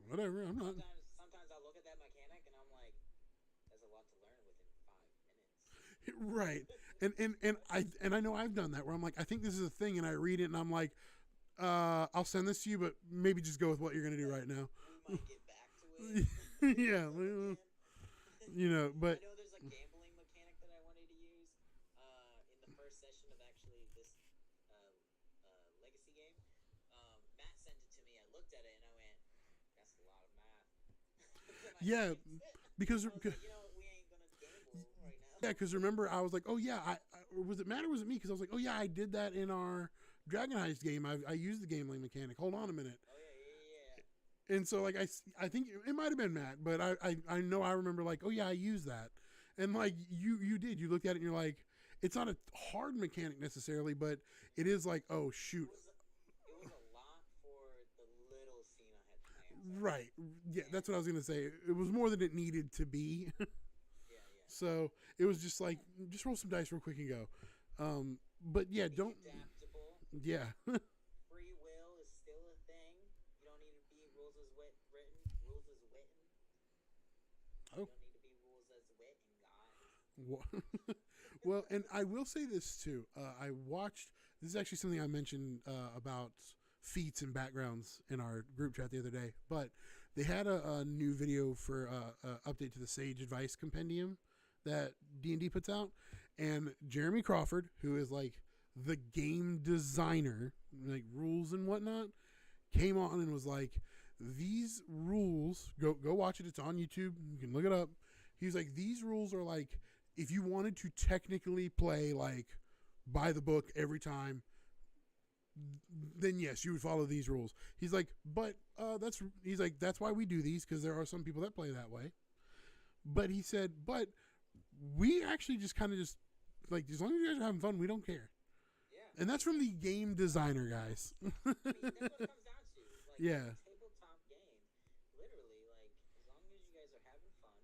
whatever. I'm not. Sometimes I'll look at that mechanic and I'm like, there's a lot to learn within 5 minutes. Right, and I know I've done that where I'm like, I think this is a thing, and I read it and I'm like, I'll send this to you, but maybe just go with what you're gonna do right now. We might get back to game. Yeah, Again. but I know there's a gambling mechanic that I wanted to use in the first session of actually this legacy game. Matt sent it to me. I looked at it and I went, "That's a lot of math." Then I yeah, fixed it. because I was like, we ain't gonna gamble right now. yeah, because remember I was like, oh yeah, or was it Matt or was it me? Because I was like, oh yeah, I did that in our Dragon Heist game. I used the gambling mechanic. Hold on a minute. Oh yeah. And so like I think it might have been Matt, but I know I remember like, oh yeah, I used that. And like you did. You looked at it and you're like, it's not a hard mechanic necessarily, but it is like, oh shoot. It was a lot for the little scene I had planned. Right. Yeah, that's what I was gonna say. It was more than it needed to be. Yeah. So it was just like, just roll some dice real quick and go. But yeah, Be don't. adaptable. Yeah. Free will is still a thing. You don't need to be rules as written. Rules as written. Oh. You don't need to be rules as written, guys. Well, and I will say this too. I watched. This is actually something I mentioned about feats and backgrounds in our group chat the other day. But they had a new video for update to the Sage Advice Compendium that D&D puts out, and Jeremy Crawford, who is like the game designer, like rules and whatnot, came on and was like, these rules, go watch it. It's on YouTube. You can look it up. He's like, these rules are like, if you wanted to technically play like by the book every time, then yes, you would follow these rules. He's like, but that's why we do these, because there are some people that play that way. But he said, but we actually just kind of just like, as long as you guys are having fun, we don't care. Yeah. And that's from the game designer guys. I mean, that's what it comes down to. Like, Yeah. a tabletop game, literally, like, as long as you guys are having fun,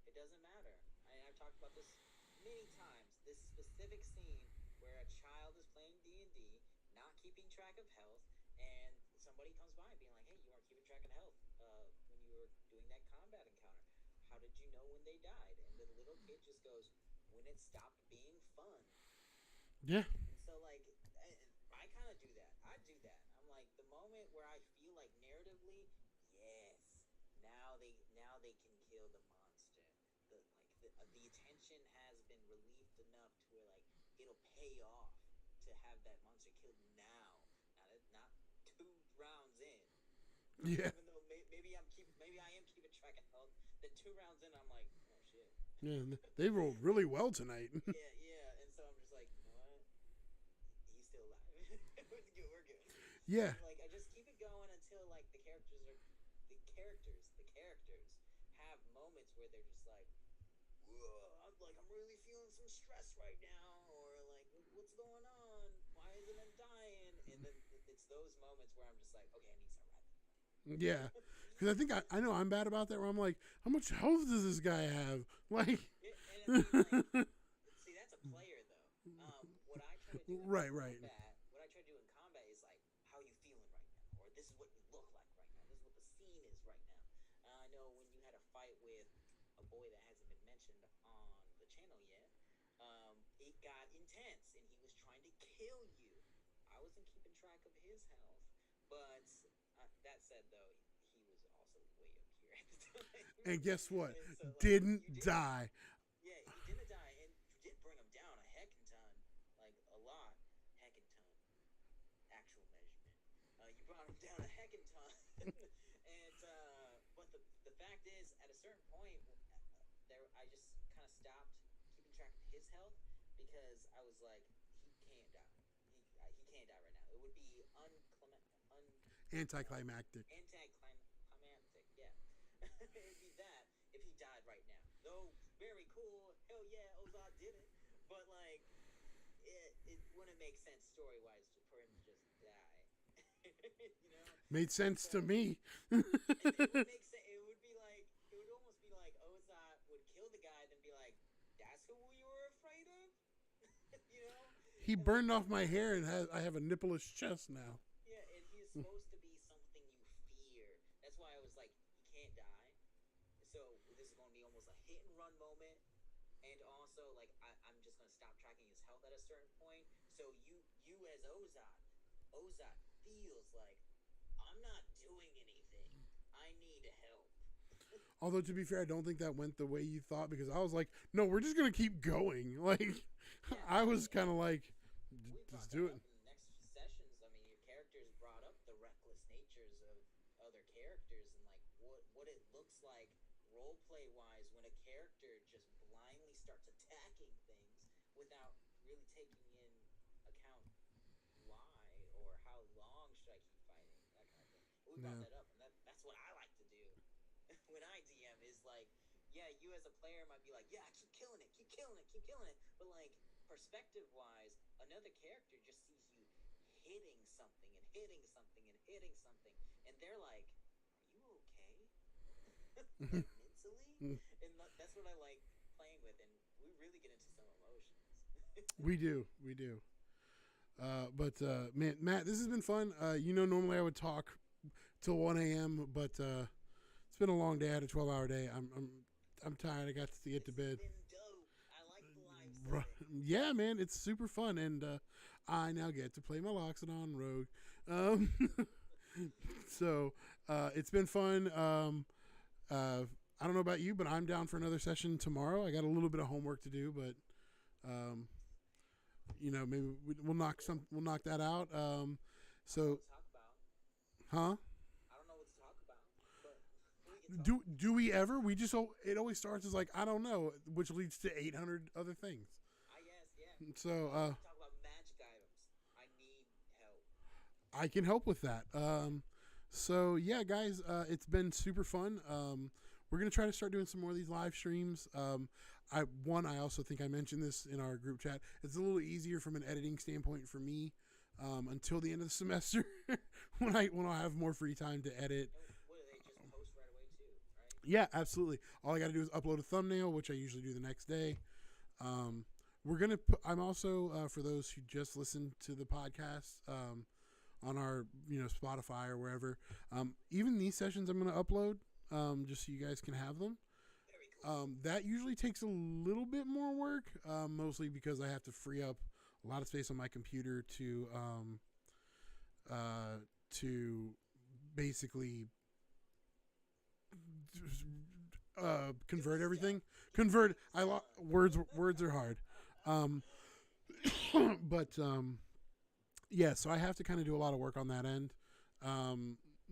it doesn't matter. I've talked about this many times. This specific scene where a child is playing D&D, not keeping track of health, and somebody comes by and being like, hey, you weren't keeping track of health when you were doing that combat encounter. How did you know when they died? And the little kid just goes, when it stopped being fun. Yeah. And so, like, I kind of do that. I do that. I'm like, the moment where I feel like narratively, yes, now they can kill the monster. The attention has been relieved enough to where like it'll pay off to have that monster killed now, not 2 rounds in. Yeah. Even though maybe I am keeping track of health. Then 2 rounds in, I'm like, oh shit. Yeah, they rolled really well tonight. yeah. And so I'm just like, you know what? He's still alive. We're good. Yeah. And, like, I just keep it going until like the characters have moments where they're just like, whoa, I'm really feeling some stress right now, or like, what's going on? Why isn't it dying? And then it's those moments where I'm just like, okay, I need some rest. Yeah. Because I think I know I'm bad about that, where I'm like, how much health does this guy have? Like, And see, that's a player though. What I try to do Right. what I try to do in combat is like, how are you feeling right now? Or this is what you look like right now. This is what the scene is right now. I know when you had a fight with a boy that hasn't been mentioned on the channel yet, it got intense and he was trying to kill you. I wasn't keeping track of his health, but that said though, he was also way up here at the time. and guess what? And so, like, Didn't die. Yeah, he didn't die, and you did bring him down a heckin' ton, like a lot, heckin' ton, actual measurement. You brought him down a heckin' ton, and but the fact is, at a certain point, I just kind of stopped keeping track of his health because I was like, he can't die. He can't die right now. It would be Anticlimactic. Anticlimactic, yeah. It would be that if he died right now. Though very cool, hell yeah, Ozod did it. But like, it wouldn't make sense story wise for him to just die. You know? Made sense to me. It would make sense. It would almost be like Ozod would kill the guy, then be like, "That's who you were afraid of," you know? He burned off my hair, and I have a nippleless chest now. Yeah, and he is supposed to be something you fear. That's why I was like, he can't die. So this is going to be almost a hit and run moment, and also like I'm just going to stop tracking his health at a certain point. So you as Ozod feels like I'm not doing anything. I need help. Although to be fair, I don't think that went the way you thought, because I was like, no, we're just gonna keep going. Like, Yeah, I was kind of like, we brought just that do it. up in the next sessions. I mean, your characters brought up the reckless natures of other characters and like what it looks like role play wise when a character just blindly starts attacking things without really taking in account why or how long should I keep fighting, that kind of thing. We brought Yeah, that up, and that's what I like to do when I DM is like, yeah, you as a player might be like, yeah, keep killing it, keep killing it, keep killing it, but like perspective wise, another character just sees you hitting something and hitting something and hitting something, and they're like, are you okay? Like mentally, and that's what I like playing with, and we really get into some emotions. we do, we do. But man, Matt, this has been fun. Normally I would talk till 1 a.m., but it's been a long day. I had a 12-hour day. I'm tired. I got to get to bed. Been dope. I like the live setting. Yeah, man, it's super fun, and I now get to play my Loxodon Rogue. So it's been fun. I don't know about you, but I'm down for another session tomorrow. I got a little bit of homework to do, but maybe we'll knock that out. So, Talk about. huh? I don't know what to talk about, but we can talk. Do we ever? We just it always starts as like, I don't know, which leads to 800 other things. Yes, yeah. So Talk about magic items. I need help. I can help with that. So yeah, guys, it's been super fun. We're gonna try to start doing some more of these live streams. I also think I mentioned this in our group chat. It's a little easier from an editing standpoint for me until the end of the semester when I'll have more free time to edit. And what do they just post right away too, right? Yeah, absolutely. All I got to do is upload a thumbnail, which I usually do the next day. We're gonna. I'm also for those who just listen to the podcast on our Spotify or wherever. Even these sessions I'm gonna upload just so you guys can have them. Very cool. That usually takes a little bit more work, mostly because I have to free up a lot of space on my computer to basically convert everything. Convert. Words are hard. But yeah, so I have to kind of do a lot of work on that end.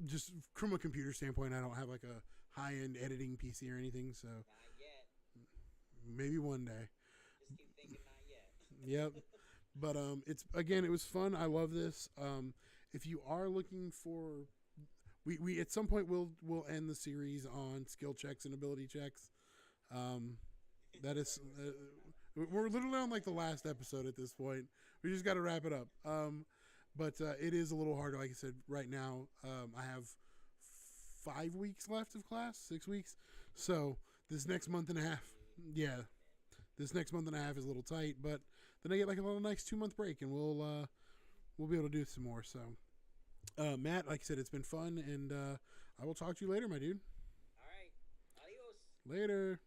Just from a computer standpoint, I don't have like a high-end editing PC or anything, so Not yet. maybe one day. Just keep thinking not yet. Yep. But it was fun. I love this. If you are looking for, we at some point we'll end the series on skill checks and ability checks. That is, we're literally on like the last episode at this point. We just got to wrap it up. But it is a little harder. Like I said, right now I have 5 weeks left of class, 6 weeks. So this next month and a half, this next month and a half is a little tight. But then I get like a little nice 2-month break, and we'll be able to do some more. So, Matt, like I said, it's been fun, and I will talk to you later, my dude. All right. Adios. Later.